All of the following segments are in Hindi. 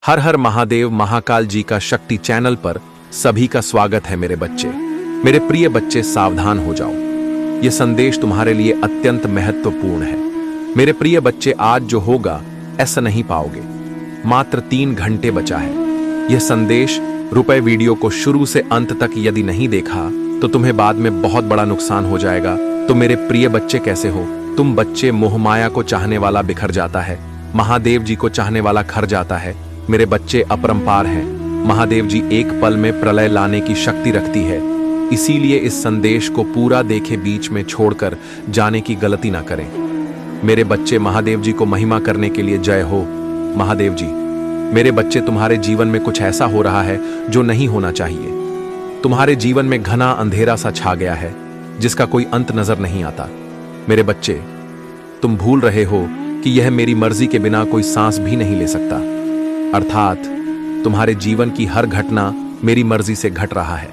हर हर महादेव महाकाल जी का शक्ति चैनल पर सभी का स्वागत है। मेरे बच्चे, मेरे प्रिय बच्चे, सावधान हो जाओ। यह संदेश तुम्हारे लिए अत्यंत महत्वपूर्ण है। मेरे प्रिय बच्चे, आज जो होगा ऐसा नहीं पाओगे। मात्र 3 घंटे बचा है। यह संदेश रुपए वीडियो को शुरू से अंत तक यदि नहीं देखा तो तुम्हें बाद में बहुत बड़ा नुकसान हो जाएगा। तो मेरे प्रिय बच्चे, कैसे हो तुम बच्चे? मोहमाया को चाहने वाला बिखर जाता है, महादेव जी को चाहने वाला खर जाता है। मेरे बच्चे अपरंपार हैं। महादेव जी एक पल में प्रलय लाने की शक्ति रखती है। इसीलिए इस संदेश को पूरा देखे बीच में छोड़कर जाने की गलती ना करें। मेरे बच्चे, महादेव जी को महिमा करने के लिए जय हो। महादेव जी, मेरे बच्चे, तुम्हारे जीवन में कुछ ऐसा हो रहा है जो नहीं होना चाहिए। तुम्हारे जीवन में घना अंधेरा सा छा गया है जिसका कोई अंत नजर नहीं आता। मेरे बच्चे, तुम भूल रहे हो कि यह मेरी मर्जी के बिना कोई सांस भी नहीं ले सकता। अर्थात तुम्हारे जीवन की हर घटना मेरी मर्जी से घट रहा है।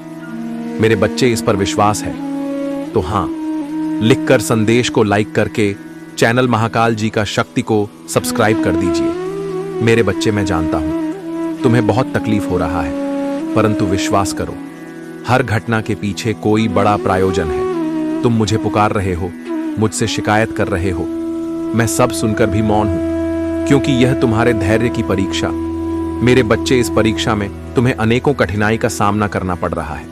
मेरे बच्चे, इस पर विश्वास है तो हां, लिखकर संदेश को लाइक करके चैनल महाकाल जी का शक्ति को सब्सक्राइब कर दीजिए। मेरे बच्चे, मैं जानता हूं तुम्हें बहुत तकलीफ हो रहा है, परंतु विश्वास करो, हर घटना के पीछे कोई बड़ा प्रायोजन है। तुम मुझे पुकार रहे हो, मुझसे शिकायत कर रहे हो, मैं सब सुनकर भी मौन हूं, क्योंकि यह तुम्हारे धैर्य की परीक्षा। मेरे बच्चे, इस परीक्षा में तुम्हें अनेकों कठिनाई का सामना करना पड़ रहा है,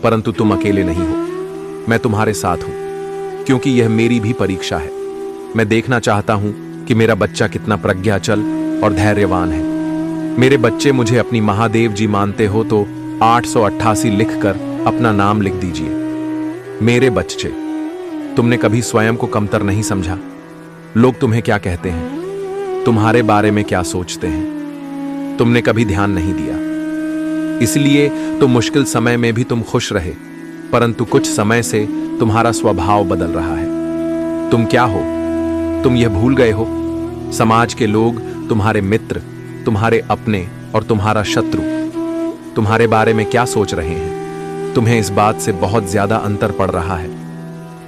परंतु तुम अकेले नहीं हो। मैं तुम्हारे साथ हूं, क्योंकि यह मेरी भी परीक्षा है। मैं देखना चाहता हूं कि मेरा बच्चा कितना प्रज्ञाचल और धैर्यवान है। मेरे बच्चे, मुझे अपनी महादेव जी मानते हो तो 888 लिखकर अपना नाम लिख दीजिए। मेरे बच्चे, तुमने कभी स्वयं को कमतर नहीं समझा। लोग तुम्हें क्या कहते हैं, तुम्हारे बारे में क्या सोचते हैं, तुमने कभी ध्यान नहीं दिया। इसलिए तो मुश्किल समय में भी तुम खुश रहे, परंतु कुछ समय से तुम्हारा स्वभाव बदल रहा है। तुम क्या हो, तुम यह भूल गए हो? समाज के लोग तुम्हारे मित्र, तुम्हारे अपने और तुम्हारा शत्रु तुम्हारे बारे में क्या सोच रहे हैं। तुम्हें इस बात से बहुत ज्यादा अंतर पड़ रहा है।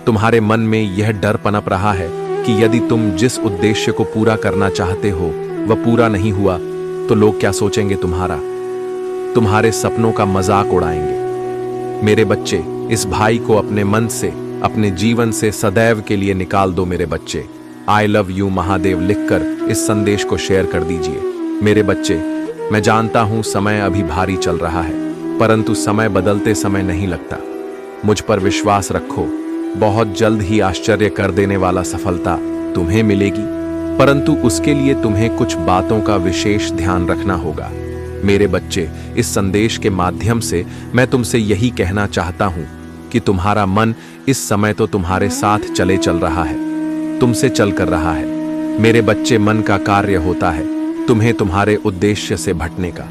तुम्हारे मन में यह डर पनप रहा है कि यदि तुम जिस उद्देश्य को पूरा करना चाहते हो वह पूरा नहीं हुआ तो लोग क्या सोचेंगे तुम्हारे सपनों का मजाक उड़ाएंगे। मेरे बच्चे, इस भाई को अपने मन से, अपने जीवन से सदैव के लिए निकाल दो। मेरे बच्चे, आई लव यू महादेव लिखकर इस संदेश को शेयर कर दीजिए। मेरे बच्चे, मैं जानता हूं समय अभी भारी चल रहा है, परंतु समय बदलते समय नहीं लगता। मुझ पर विश्वास रखो, बहुत जल्द ही आश्चर्य कर देने वाला सफलता तुम्हें मिलेगी, परंतु उसके लिए तुम्हें कुछ बातों का विशेष ध्यान रखना होगा। मेरे बच्चे, इस संदेश के माध्यम से मैं तुमसे यही कहना चाहता हूं कि तुम्हारा मन इस समय तो तुम्हारे साथ चल रहा है, तुमसे चल कर रहा है। मेरे बच्चे, मन का कार्य होता है तुम्हें तुम्हारे उद्देश्य से भटकने का।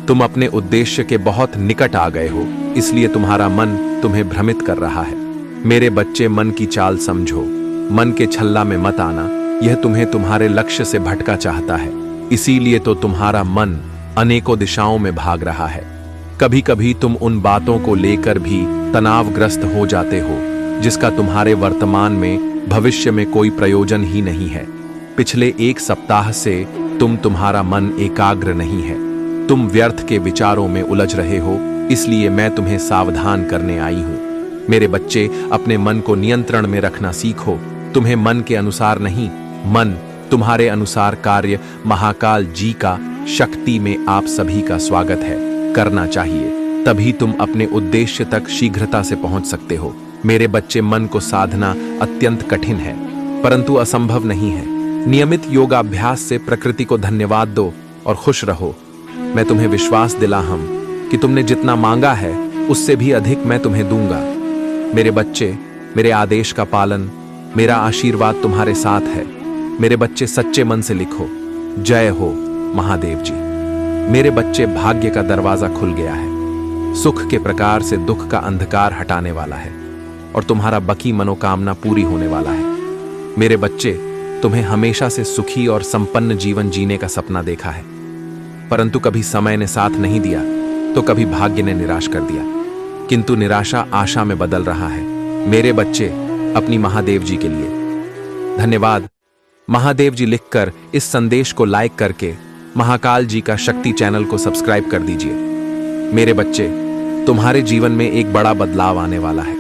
तुम अपने उद्देश्य के बहुत निकट आ गए हो, इसलिए तुम्हारा मन तुम्हें भ्रमित कर रहा है। मेरे बच्चे, मन की चाल समझो, मन के छल्ला में मत आना। यह तुम्हें तुम्हारे लक्ष्य से भटका चाहता है, इसीलिए तो तुम्हारा मन अनेकों दिशाओं में भाग रहा है। कभी कभी तुम उन बातों को लेकर भी तनावग्रस्त हो जाते हो जिसका तुम्हारे वर्तमान में, भविष्य में कोई प्रयोजन ही नहीं है। पिछले 1 सप्ताह से तुम्हारा मन एकाग्र नहीं है। तुम व्यर्थ के विचारों में उलझ रहे हो, इसलिए मैं तुम्हें सावधान करने आई हूं। मेरे बच्चे, अपने मन को नियंत्रण में रखना सीखो। तुम्हें मन के अनुसार नहीं, मन तुम्हारे अनुसार कार्य महाकाल जी का शक्ति में आप सभी का स्वागत है करना चाहिए। तभी तुम अपने उद्देश्य तक शीघ्रता से पहुंच सकते हो। मेरे बच्चे, मन को साधना अत्यंत कठिन है, परंतु असंभव नहीं है। नियमित योगाभ्यास से प्रकृति को धन्यवाद दो और खुश रहो। मैं तुम्हें विश्वास दिला हूं कि तुमने जितना मांगा है उससे भी अधिक मैं तुम्हें दूंगा। मेरे बच्चे, मेरे आदेश का पालन, मेरा आशीर्वाद तुम्हारे साथ है। मेरे बच्चे, सच्चे मन से लिखो, जय हो महादेव जी। मेरे बच्चे, भाग्य का दरवाजा खुल गया है। सुख के प्रकार से दुख का अंधकार हटाने वाला है और तुम्हारा बकी मनोकामना पूरी होने वाला है। मेरे बच्चे, तुम्हें हमेशा से सुखी और संपन्न जीवन जीने का सपना देखा है, परंतु कभी समय ने साथ नहीं दिया तो कभी भाग्य ने निराश कर दिया, किंतु निराशा आशा में बदल रहा है। मेरे बच्चे, अपनी महादेव जी के लिए। धन्यवाद। महादेव जी लिखकर इस संदेश को लाइक करके महाकाल जी का शक्ति चैनल को सब्सक्राइब कर दीजिए। मेरे बच्चे, तुम्हारे जीवन में एक बड़ा बदलाव आने वाला है।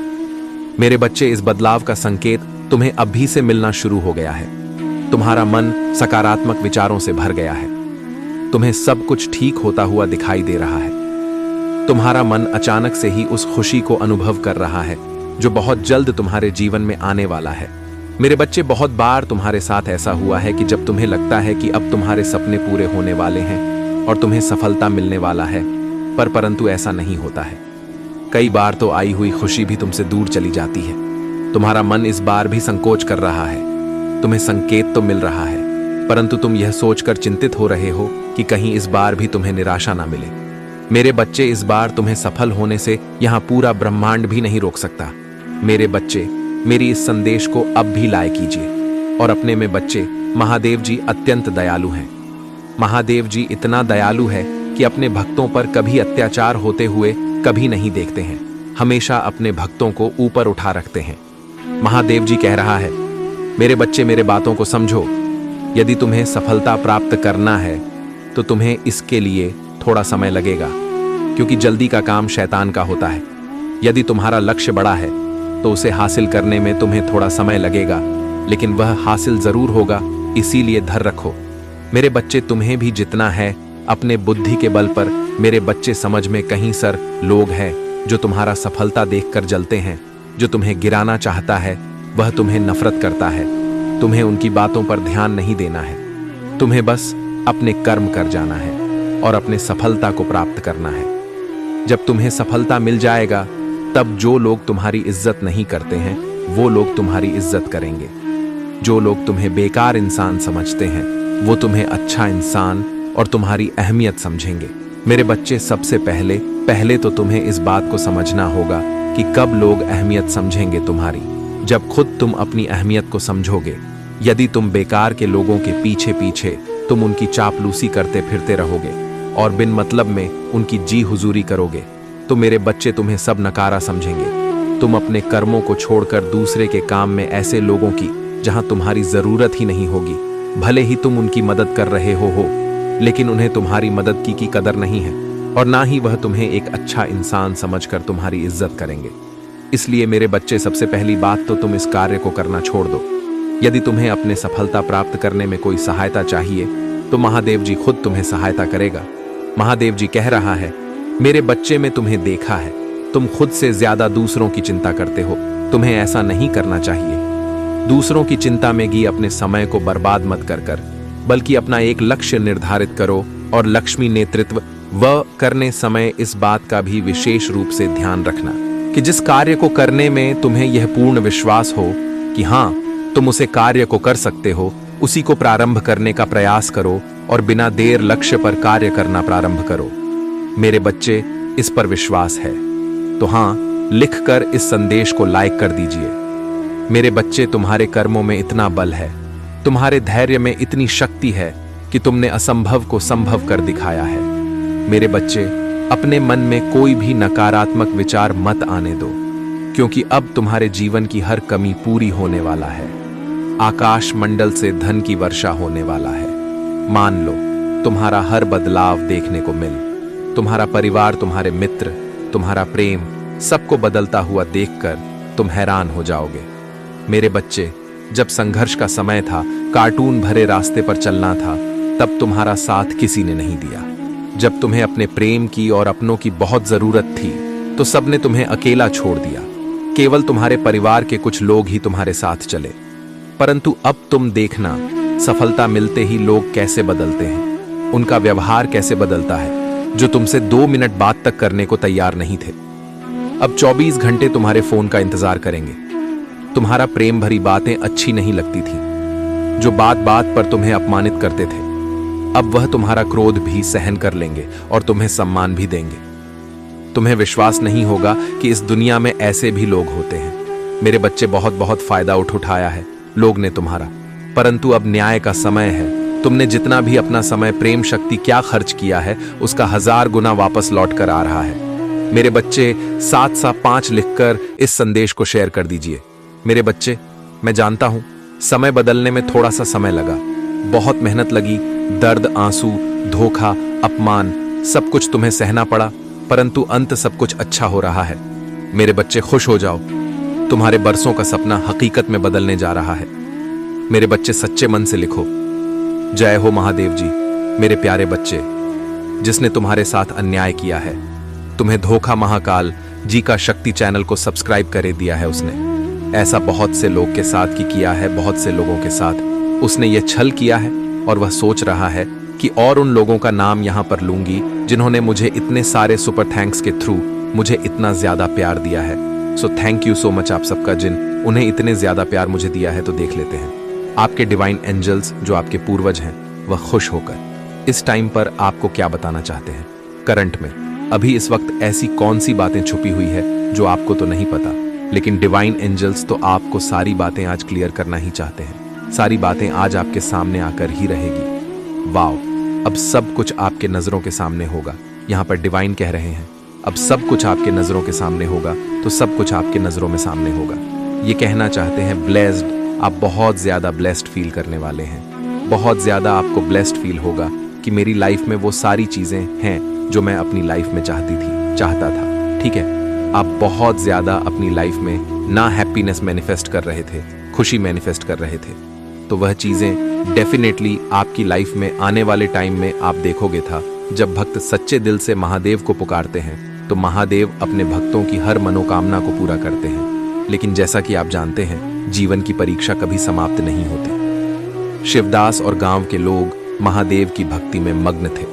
मेरे बच्चे, इस बदलाव का संकेत तुम्हें अभी से मिलना शुरू हो गया है। तुम्हारा मन सकारात्मक विचारों से भर गया है। तुम्हें सब कुछ ठीक होता हुआ दिखाई दे रहा है। तुम्हारा मन अचानक से ही उस खुशी को अनुभव कर रहा है जो बहुत जल्द तुम्हारे जीवन में आने वाला है। मेरे बच्चे, बहुत बार तुम्हारे साथ ऐसा हुआ है कि जब तुम्हें लगता है कि अब तुम्हारे सपने पूरे होने वाले हैं और तुम्हें सफलता मिलने वाला है, परंतु ऐसा नहीं होता है। कई बार तो आई हुई खुशी भी तुमसे दूर चली जाती है। तुम्हारा मन इस बार भी संकोच कर रहा है। तुम्हें संकेत तो मिल रहा है, परंतु तुम यह सोचकर चिंतित हो रहे हो कि कहीं इस बार भी तुम्हें निराशा ना मिले। मेरे बच्चे, इस बार तुम्हें सफल होने से यहां पूरा ब्रह्मांड भी नहीं रोक सकता। मेरे बच्चे, मेरी इस संदेश को अब भी लाइक कीजिए और अपने में बच्चे, महादेव जी अत्यंत दयालु हैं। महादेव जी इतना दयालु है कि अपने भक्तों पर कभी अत्याचार होते हुए कभी नहीं देखते हैं। हमेशा अपने भक्तों को ऊपर उठा रखते हैं। महादेव जी कह रहा है, मेरे बच्चे, मेरे बातों को समझो। यदि तुम्हें सफलता प्राप्त करना है तो तुम्हें इसके लिए थोड़ा समय लगेगा, क्योंकि जल्दी का काम शैतान का होता है। यदि तुम्हारा लक्ष्य बड़ा है तो उसे हासिल करने में तुम्हें थोड़ा समय लगेगा, लेकिन वह हासिल जरूर होगा, इसीलिए धैर्य रखो। मेरे बच्चे, तुम्हें भी जितना है अपने बुद्धि के बल पर, मेरे बच्चे, समझ में कहीं सर लोग हैं जो तुम्हारा सफलता देखकर जलते हैं। जो तुम्हें गिराना चाहता है वह तुम्हें नफरत करता है। तुम्हें उनकी बातों पर ध्यान नहीं देना है। तुम्हें बस अपने कर्म कर जाना है और अपने सफलता को प्राप्त करना है। जब तुम्हें सफलता मिल जाएगा, तब जो लोग तुम्हारी इज्जत नहीं करते हैं वो लोग तुम्हारी इज्जत करेंगे। जो लोग तुम्हें बेकार इंसान समझते हैं वो तुम्हें अच्छा इंसान और तुम्हारी अहमियत समझेंगे। मेरे बच्चे, सबसे पहले तो तुम्हें इस बात को समझना होगा कि कब लोग अहमियत समझेंगे तुम्हारी। जब खुद तुम अपनी अहमियत को समझोगे। यदि तुम बेकार के लोगों के पीछे पीछे तुम उनकी चापलूसी करते फिरते रहोगे और बिन मतलब में उनकी जी हुजूरी करोगे, तो मेरे बच्चे, तुम्हें सब नकारा समझेंगे। तुम अपने कर्मों को छोड़कर दूसरे के काम में ऐसे लोगों की जहां तुम्हारी जरूरत ही नहीं होगी, भले ही तुम उनकी मदद कर रहे हो, लेकिन उन्हें तुम्हारी मदद की कदर नहीं है और ना ही वह तुम्हें एक अच्छा इंसान समझकर तुम्हारी इज्जत करेंगे। इसलिए मेरे बच्चे, सबसे पहली बात तो तुम इस कार्य को करना छोड़ दो। यदि तुम्हें अपने सफलता प्राप्त करने में कोई सहायता चाहिए तो महादेव जी खुद तुम्हें सहायता करेगा। महादेव जी कह रहा है, मेरे बच्चे, में तुम्हें देखा है, तुम खुद से ज्यादा दूसरों की चिंता करते हो। तुम्हें ऐसा नहीं करना चाहिए। दूसरों की चिंता में ही अपने समय को बर्बाद मत कर, बल्कि अपना एक लक्ष्य निर्धारित करो और लक्ष्मी नेतृत्व व करने समय इस बात का भी विशेष रूप से ध्यान रखना कि जिस कार्य को करने में तुम्हें यह पूर्ण विश्वास हो कि हाँ, तुम उसे कार्य को कर सकते हो, उसी को प्रारंभ करने का प्रयास करो और बिना देर लक्ष्य पर कार्य करना प्रारंभ करो। मेरे बच्चे, इस पर विश्वास है तो हाँ, लिखकर इस संदेश को लाइक कर दीजिए। मेरे बच्चे, तुम्हारे कर्मों में इतना बल है, तुम्हारे धैर्य में इतनी शक्ति है कि तुमने असंभव को संभव कर दिखाया है। मेरे बच्चे, अपने मन में कोई भी नकारात्मक विचार मत आने दो, क्योंकि अब तुम्हारे जीवन की हर कमी पूरी होने वाला है। आकाश मंडल से धन की वर्षा होने वाला है। मान लो, तुम्हारा हर बदलाव देखने को मिल। तुम्हारा परिवार, तुम्हारे मित्र, तुम्हारा प्रेम, सबको बदलता हुआ देखकर तुम हैरान हो जाओगे। मेरे बच्चे, जब संघर्ष का समय था, कार्टून भरे रास्ते पर चलना था, तब तुम्हारा साथ किसी ने नहीं दिया। जब तुम्हें अपने प्रेम की और अपनों की बहुत जरूरत थी तो सबने तुम्हें अकेला छोड़ दिया। केवल तुम्हारे परिवार के कुछ लोग ही तुम्हारे साथ चले। परंतु अब तुम देखना, सफलता मिलते ही लोग कैसे बदलते हैं, उनका व्यवहार कैसे बदलता है। जो तुमसे 2 मिनट बात तक करने को तैयार नहीं थे, अब 24 घंटे तुम्हारे फोन का इंतजार करेंगे। तुम्हारा प्रेम भरी बातें अच्छी नहीं लगती थी। जो बात बात पर तुम्हें अपमानित करते थे, अब वह तुम्हारा क्रोध भी सहन कर लेंगे और तुम्हें सम्मान भी देंगे। तुम्हें विश्वास नहीं होगा कि इस दुनिया में ऐसे भी लोग होते हैं। मेरे बच्चे, बहुत बहुत फायदा उठाया है लोग ने तुम्हारा, परंतु अब न्याय का समय है। तुमने जितना भी अपना समय, प्रेम, शक्ति क्या खर्च किया है, उसका 1000 गुना वापस लौट कर आ रहा है। मेरे बच्चे, 7/5 लिखकर इस संदेश को शेयर कर दीजिए। मेरे बच्चे, मैं जानता हूं समय बदलने में थोड़ा सा समय लगा, बहुत मेहनत लगी, दर्द, आंसू, धोखा, अपमान, सब कुछ तुम्हें सहना पड़ा, परंतु अंत सब कुछ अच्छा हो रहा है। मेरे बच्चे खुश हो जाओ, तुम्हारे बरसों का सपना हकीकत में बदलने जा रहा है। मेरे बच्चे सच्चे मन से लिखो, जय हो महादेव जी। मेरे प्यारे बच्चे, जिसने तुम्हारे साथ अन्याय किया है, तुम्हें धोखा महाकाल जी का शक्ति चैनल को सब्सक्राइब करे दिया है उसने। ऐसा बहुत से लोग के साथ किया है, बहुत से लोगों के साथ उसने ये छल किया है, और वह सोच रहा है कि और उन लोगों का नाम यहां पर लूंगी जिन्होंने मुझे इतने सारे सुपर थैंक्स के थ्रू मुझे इतना ज्यादा प्यार दिया है। So thank you so much आप सबका, जिन उन्हें इतने ज्यादा प्यार मुझे दिया है। तो देख लेते हैं आपके डिवाइन एंजल्स जो आपके पूर्वज हैं, वह खुश होकर इस टाइम पर आपको क्या बताना चाहते हैं। करंट में अभी इस वक्त ऐसी कौन सी बातें छुपी हुई है जो आपको तो नहीं पता, लेकिन डिवाइन एंजल्स तो आपको सारी बातें आज क्लियर करना ही चाहते हैं। सारी बातें आज आपके सामने आकर ही रहेगी। वाओ, अब सब कुछ आपके नजरों के सामने होगा। यहाँ पर डिवाइन कह रहे हैं अब सब कुछ आपके नजरों के सामने होगा, तो सब कुछ आपके नजरों में सामने होगा। ये कहना चाहते हैं ब्लेस्ड, आप बहुत ज्यादा ब्लेस्ड फील करने वाले हैं। बहुत ज्यादा आपको ब्लेस्ड फील होगा कि मेरी लाइफ में वो सारी चीजें हैं जो मैं अपनी लाइफ में चाहता था। ठीक है, आप बहुत ज्यादा अपनी लाइफ में ना हैप्पीनेस मैनिफेस्ट कर रहे थे, खुशी मैनिफेस्ट कर रहे थे, तो वह चीजें डेफिनेटली आपकी लाइफ में आने वाले टाइम में आप देखोगे था। जब भक्त सच्चे दिल से महादेव को पुकारते हैं तो महादेव अपने भक्तों की हर मनोकामना को पूरा करते हैं। लेकिन जैसा कि आप जानते हैं, जीवन की परीक्षा कभी समाप्त नहीं होती। शिवदास और गांव के लोग महादेव की भक्ति में मग्न थे,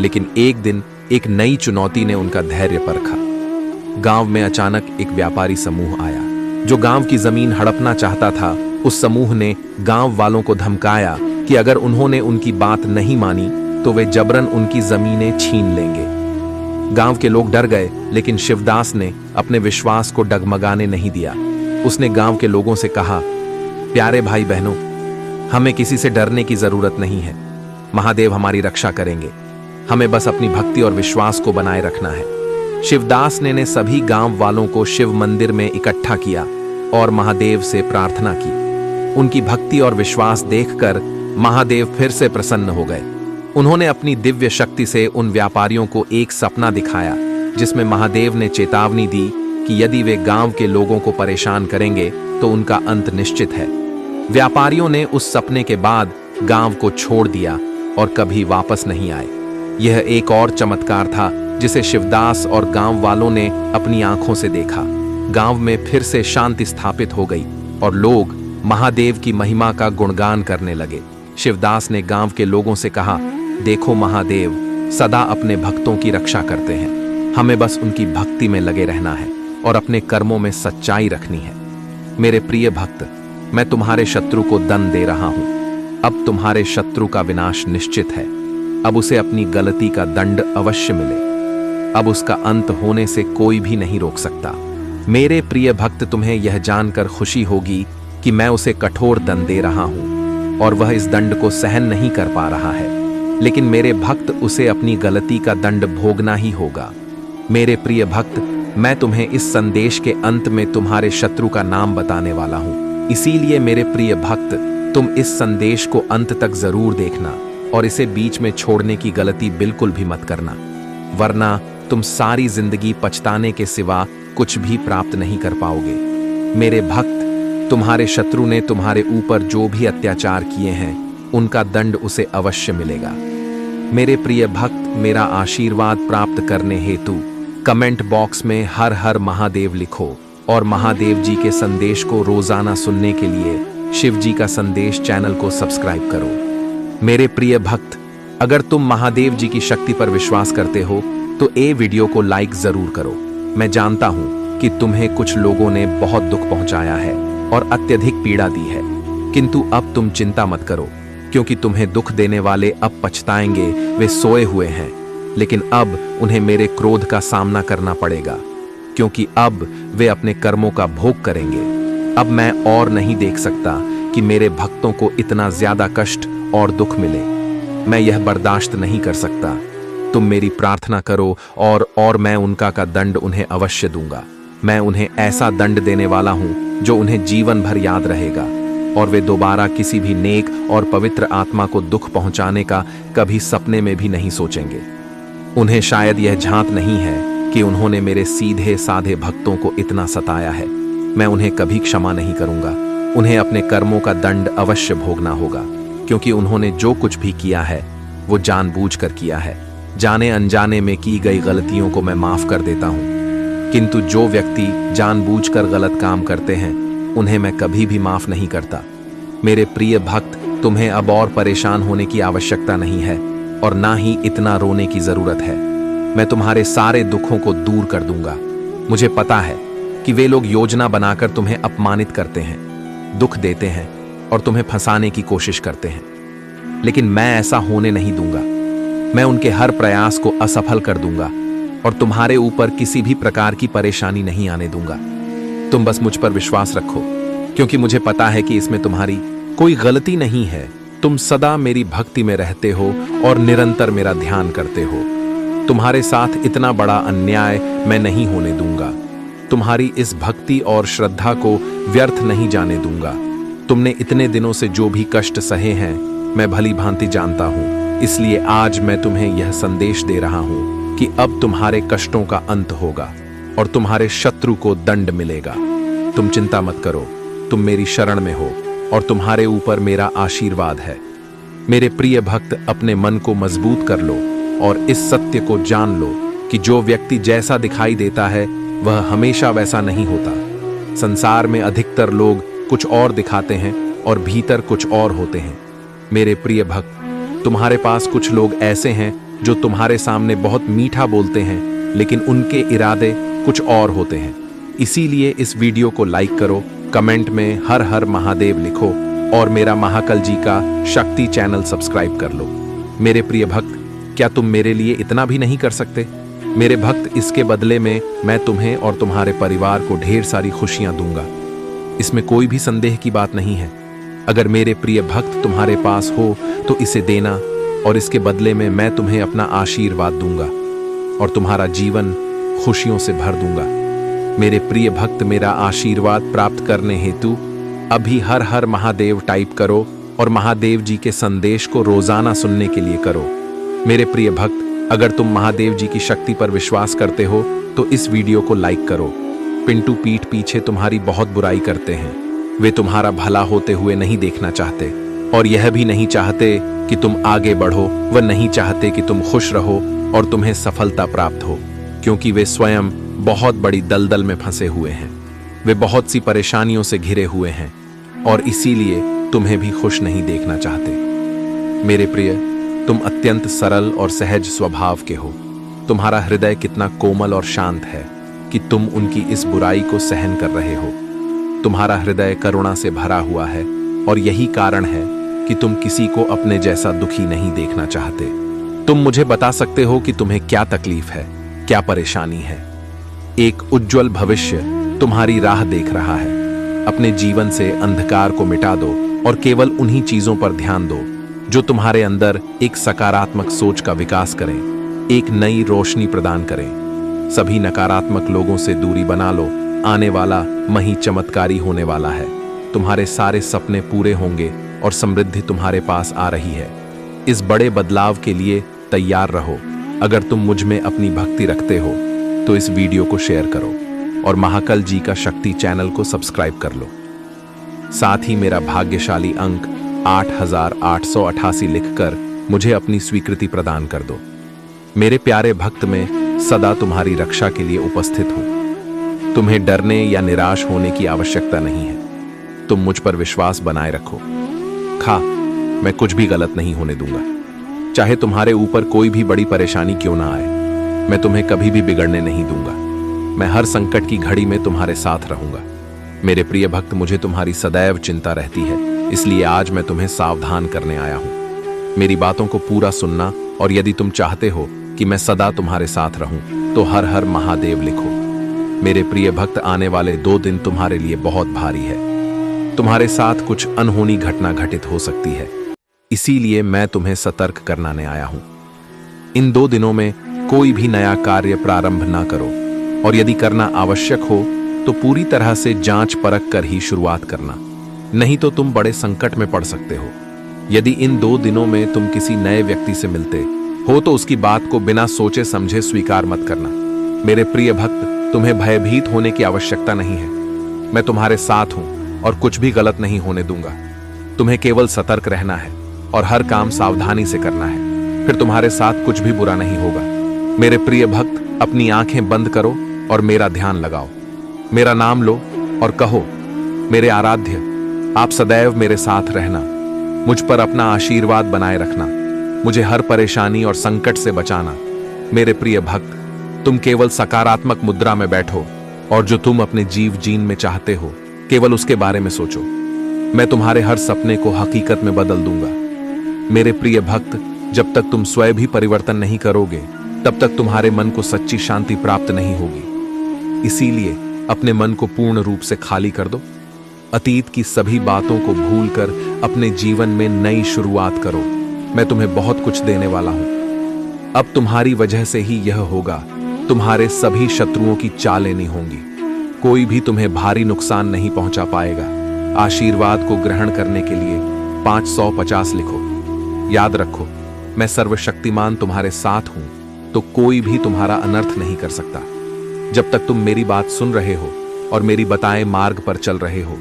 लेकिन एक दिन एक नई चुनौती ने उनका धैर्य परखा। गांव में अचानक एक व्यापारी समूह आया जो गांव की जमीन हड़पना चाहता था। उस समूह ने गांव वालों को धमकाया कि अगर उन्होंने उनकी बात नहीं मानी तो वे जबरन उनकी जमीनें छीन लेंगे। गांव के लोग डर गए, लेकिन शिवदास ने अपने विश्वास को डगमगाने नहीं दिया। उसने गांव के लोगों से कहा, प्यारे भाई बहनों, हमें किसी से डरने की जरूरत नहीं है। महादेव हमारी रक्षा करेंगे, हमें बस अपनी भक्ति और विश्वास को बनाए रखना है। शिवदास ने सभी गांव वालों को शिव मंदिर में इकट्ठा किया और महादेव से प्रार्थना की। उनकी भक्ति और विश्वास देखकर महादेव फिर से प्रसन्न हो गए। उन्होंने अपनी दिव्य शक्ति से उन व्यापारियों को एक सपना दिखाया जिसमें महादेव ने चेतावनी दी कि यदि वे गांव के लोगों को परेशान करेंगे तो उनका अंत निश्चित है। व्यापारियों ने उस सपने के बाद गांव को छोड़ दिया और कभी वापस नहीं आए। यह एक और चमत्कार था जिसे शिवदास और गांव वालों ने अपनी आंखों से देखा। गांव में फिर से शांति स्थापित हो गई और लोग महादेव की महिमा का गुणगान करने लगे। शिवदास ने गांव के लोगों से कहा, देखो महादेव सदा अपने भक्तों की रक्षा करते हैं, हमें बस उनकी भक्ति में लगे रहना है और अपने कर्मों में सच्चाई रखनी है। मेरे प्रिय भक्त, मैं तुम्हारे शत्रु को दंड दे रहा हूं। अब तुम्हारे शत्रु का विनाश निश्चित है। अब उसे अपनी गलती का दंड अवश्य मिले। अब उसका अंत होने से कोई भी नहीं रोक सकता। मेरे प्रिय भक्त, तुम्हें यह जानकर खुशी होगी कि मैं उसे कठोर दंड दे रहा हूं और वह इस दंड को सहन नहीं कर पा रहा है, लेकिन मेरे भक्त उसे अपनी गलती का दंड भोगना ही होगा। मेरे प्रिय भक्त, मैं तुम्हें इस संदेश के अंत में तुम्हारे शत्रु का नाम बताने वाला हूं। इसीलिए मेरे प्रिय भक्त, तुम इस संदेश को अंत तक जरूर देखना और इसे बीच में छोड़ने की गलती बिल्कुल भी मत करना, वरना तुम सारी जिंदगी पछताने के सिवा कुछ भी प्राप्त नहीं कर पाओगे। मेरे भक्त, तुम्हारे शत्रु ने तुम्हारे ऊपर जो भी अत्याचार किए हैं उनका दंड उसे अवश्य मिलेगा। मेरे प्रिय भक्त, मेरा आशीर्वाद प्राप्त करने हेतु कमेंट बॉक्स में हर हर महादेव लिखो और महादेव जी के संदेश को रोजाना सुनने के लिए शिव जी का संदेश चैनल को सब्सक्राइब करो। मेरे प्रिय भक्त, अगर तुम महादेव जी की शक्ति पर विश्वास करते हो तो ये वीडियो को लाइक जरूर करो। मैं जानता हूं कि तुम्हें कुछ लोगों ने बहुत दुख पहुंचाया है और अत्यधिक पीड़ा दी है, किंतु अब तुम चिंता मत करो, क्योंकि तुम्हें दुख देने वाले अब पछताएंगे। वे सोए हुए हैं, लेकिन अब उन्हें मेरे क्रोध का सामना करना पड़ेगा, क्योंकि अब वे अपने कर्मों का भोग करेंगे। अब मैं और नहीं देख सकता कि मेरे भक्तों को इतना ज्यादा कष्ट और दुख मिले। मैं यह बर्दाश्त नहीं कर सकता। तुम मेरी प्रार्थना करो और मैं उनका का दंड उन्हें अवश्य दूंगा। मैं उन्हें ऐसा दंड देने वाला हूं जो उन्हें जीवन भर याद रहेगा। और वे दोबारा किसी भी नेक और पवित्र आत्मा को दुख पहुंचाने का कभी सपने में भी नहीं सोचेंगे। उन्हें शायद यह झांक नहीं है कि उन्होंने मेरे सीधे साधे भक्तों को इतना सताया है। मैं उन्हें कभी क्षमा नहीं करूंगा। उन्हें अपने कर्मों का दंड अवश्य भोगना होगा, क्योंकि उन्होंने जो कुछ भी किया है वो जानबूझकर किया है। जाने अनजाने में की गई गलतियों को मैं माफ कर देता हूं, किंतु जो व्यक्ति जानबूझकर गलत काम करते हैं उन्हें मैं कभी भी माफ नहीं करता। मेरे प्रिय भक्त, तुम्हें अब और परेशान होने की आवश्यकता नहीं है और ना ही इतना रोने की जरूरत है। मैं तुम्हारे सारे दुखों को दूर कर दूंगा। मुझे पता है कि वे लोग योजना बनाकर तुम्हें अपमानित करते हैं, दुख देते हैं और तुम्हें फंसाने की कोशिश करते हैं, लेकिन मैं ऐसा होने नहीं दूंगा। मैं उनके हर प्रयास को असफल कर दूंगा और तुम्हारे ऊपर किसी भी प्रकार की परेशानी नहीं आने दूंगा। तुम बस मुझ पर विश्वास रखो, क्योंकि मुझे पता है कि इसमें तुम्हारी कोई गलती नहीं है। तुम सदा मेरी भक्ति में रहते हो और निरंतर मेरा ध्यान करते हो। तुम्हारे साथ इतना बड़ा अन्याय मैं नहीं होने दूंगा। तुम्हारी इस भक्ति और श्रद्धा को व्यर्थ नहीं जाने दूंगा। तुमने इतने दिनों से जो भी कष्ट सहे हैं मैं भली भांति जानता हूं, इसलिए आज मैं तुम्हें यह संदेश दे रहा हूं कि अब तुम्हारे कष्टों का अंत होगा और तुम्हारे शत्रु को दंड मिलेगा। तुम चिंता मत करो, तुम मेरी शरण में हो और तुम्हारे ऊपर मेरा आशीर्वाद है। मेरे प्रिय भक्त, अपने मन को मजबूत कर लो और इस सत्य को जान लो कि जो व्यक्ति जैसा दिखाई देता है वह हमेशा वैसा नहीं होता। संसार में अधिकतर लोग कुछ और दिखाते हैं और भीतर कुछ और होते हैं। मेरे प्रिय भक्त, तुम्हारे पास कुछ लोग ऐसे हैं जो तुम्हारे सामने बहुत मीठा बोलते हैं, लेकिन उनके इरादे कुछ और होते हैं। इसीलिए इस वीडियो को लाइक करो, कमेंट में हर हर महादेव लिखो और मेरा महाकाल जी का शक्ति चैनल सब्सक्राइब कर लो। मेरे प्रिय भक्त, क्या तुम मेरे लिए इतना भी नहीं कर सकते? मेरे भक्त, इसके बदले में मैं तुम्हें और तुम्हारे परिवार को ढेर सारी खुशियां दूंगा। इसमें कोई भी संदेह की बात नहीं है। अगर मेरे प्रिय भक्त तुम्हारे पास हो तो इसे देना और इसके बदले में मैं तुम्हें अपना आशीर्वाद दूंगा और तुम्हारा जीवन खुशियों से भर दूंगा। मेरे प्रिय भक्त, मेरा आशीर्वाद प्राप्त करने हेतु अभी हर हर महादेव टाइप करो और महादेव जी के संदेश को रोजाना सुनने के लिए करो। मेरे प्रिय भक्त, अगर तुम महादेव जी की शक्ति पर विश्वास करते हो तो इस वीडियो को लाइक करो। पिंटू पीठ पीछे तुम्हारी बहुत बुराई करते हैं। वे तुम्हारा भला होते हुए नहीं देखना चाहते और यह भी नहीं चाहते कि तुम आगे बढ़ो। वह नहीं चाहते कि तुम खुश रहो और तुम्हें सफलता प्राप्त हो, क्योंकि वे स्वयं बहुत बड़ी दलदल में फंसे हुए हैं। वे बहुत सी परेशानियों से घिरे हुए हैं और इसीलिए तुम्हें भी खुश नहीं देखना चाहते। मेरे प्रिय, तुम अत्यंत सरल और सहज स्वभाव के हो। तुम्हारा हृदय कितना कोमल और शांत है कि तुम उनकी इस बुराई को सहन कर रहे हो। तुम्हारा हृदय करुणा से भरा हुआ है और यही कारण है कि तुम किसी को अपने जैसा दुखी नहीं देखना चाहते। तुम मुझे बता सकते हो कि तुम्हें क्या तकलीफ है, क्या परेशानी है। एक उज्जवल भविष्य तुम्हारी राह देख रहा है। अपने जीवन से अंधकार को मिटा दो और केवल उन्हीं चीजों पर ध्यान दो जो तुम्हारे अंदर एक सकारात्मक सोच का विकास करें, एक नई रोशनी प्रदान करें। सभी नकारात्मक लोगों से दूरी बना लो। आने वाला मही चमत्कारी होने वाला है। तुम्हारे सारे सपने पूरे होंगे और समृद्धि तुम्हारे पास आ रही है। इस बड़े बदलाव के लिए तैयार रहो। अगर तुम मुझ में अपनी भक्ति रखते हो तो इस वीडियो को शेयर करो और महाकाल जी का शक्ति चैनल को सब्सक्राइब कर लो। साथ ही मेरा भाग्यशाली अंक 8888 लिखकर मुझे अपनी स्वीकृति प्रदान कर दो। मेरे प्यारे भक्त, में सदा तुम्हारी रक्षा के लिए उपस्थित हूं। तुम्हें डरने या निराश होने की आवश्यकता नहीं है। तुम मुझ पर विश्वास बनाए रखो। मैं कुछ भी गलत नहीं होने दूंगा। चाहे तुम्हारे ऊपर कोई भी बड़ी परेशानी क्यों ना आए, मैं तुम्हें कभी भी बिगड़ने नहीं दूंगा। मैं हर संकट की घड़ी में तुम्हारे साथ रहूंगा। मेरे प्रिय भक्त, मुझे तुम्हारी सदैव चिंता रहती है, इसलिए आज मैं तुम्हें सावधान करने आया हूं। मेरी बातों को पूरा सुनना और यदि तुम चाहते हो कि मैं सदा तुम्हारे साथ रहूं तो हर हर महादेव लिखो। मेरे प्रिय भक्त, आने वाले 2 दिन तुम्हारे लिए बहुत भारी है। तुम्हारे साथ कुछ अनहोनी घटना घटित हो सकती है, इसीलिए मैं तुम्हें सतर्क कराने आया हूं। इन 2 दिनों में कोई भी नया कार्य प्रारंभ ना करो और यदि करना आवश्यक हो तो पूरी तरह से जांच परख कर ही शुरुआत करना। नहीं तो तुम बड़े संकट में पड़ सकते हो। यदि इन 2 दिनों में तुम किसी नए व्यक्ति से मिलते हो तो उसकी बात को बिना सोचे समझे स्वीकार मत करना। मेरे प्रिय भक्त, तुम्हें भयभीत होने की आवश्यकता नहीं है। मैं तुम्हारे साथ हूं और कुछ भी गलत नहीं होने दूंगा। तुम्हें केवल सतर्क रहना है और हर काम सावधानी से करना है, फिर तुम्हारे साथ कुछ भी बुरा नहीं होगा। मेरे प्रिय भक्त, अपनी आंखें बंद करो और मेरा ध्यान लगाओ। मेरा नाम लो और कहो, मेरे आराध्य, आप सदैव मेरे साथ रहना। मुझ पर अपना आशीर्वाद बनाए रखना। मुझे हर परेशानी और संकट से बचाना। मेरे प्रिय भक्त, तुम केवल सकारात्मक मुद्रा में बैठो और जो तुम अपने जीवन में चाहते हो केवल उसके बारे में सोचो। मैं तुम्हारे हर सपने को हकीकत में बदल दूंगा। मेरे प्रिय भक्त, जब तक तुम स्वयं भी परिवर्तन नहीं करोगे तब तक तुम्हारे मन को सच्ची शांति प्राप्त नहीं होगी। इसीलिए अपने मन को पूर्ण रूप से खाली कर दो। अतीत की सभी बातों को भूलकर अपने जीवन में नई शुरुआत करो। मैं तुम्हें बहुत कुछ देने वाला हूं। अब तुम्हारी वजह से ही यह होगा। तुम्हारे सभी शत्रुओं की चालें नहीं होंगी। कोई भी तुम्हें भारी नुकसान नहीं पहुंचा पाएगा। आशीर्वाद को ग्रहण करने के लिए 550 लिखो। याद रखो, मैं सर्वशक्तिमान तुम्हारे साथ हूं, तो कोई भी तुम्हारा अनर्थ नहीं कर सकता। जब तक तुम मेरी बात सुन रहे हो और मेरी बताए मार्ग पर चल रहे हो,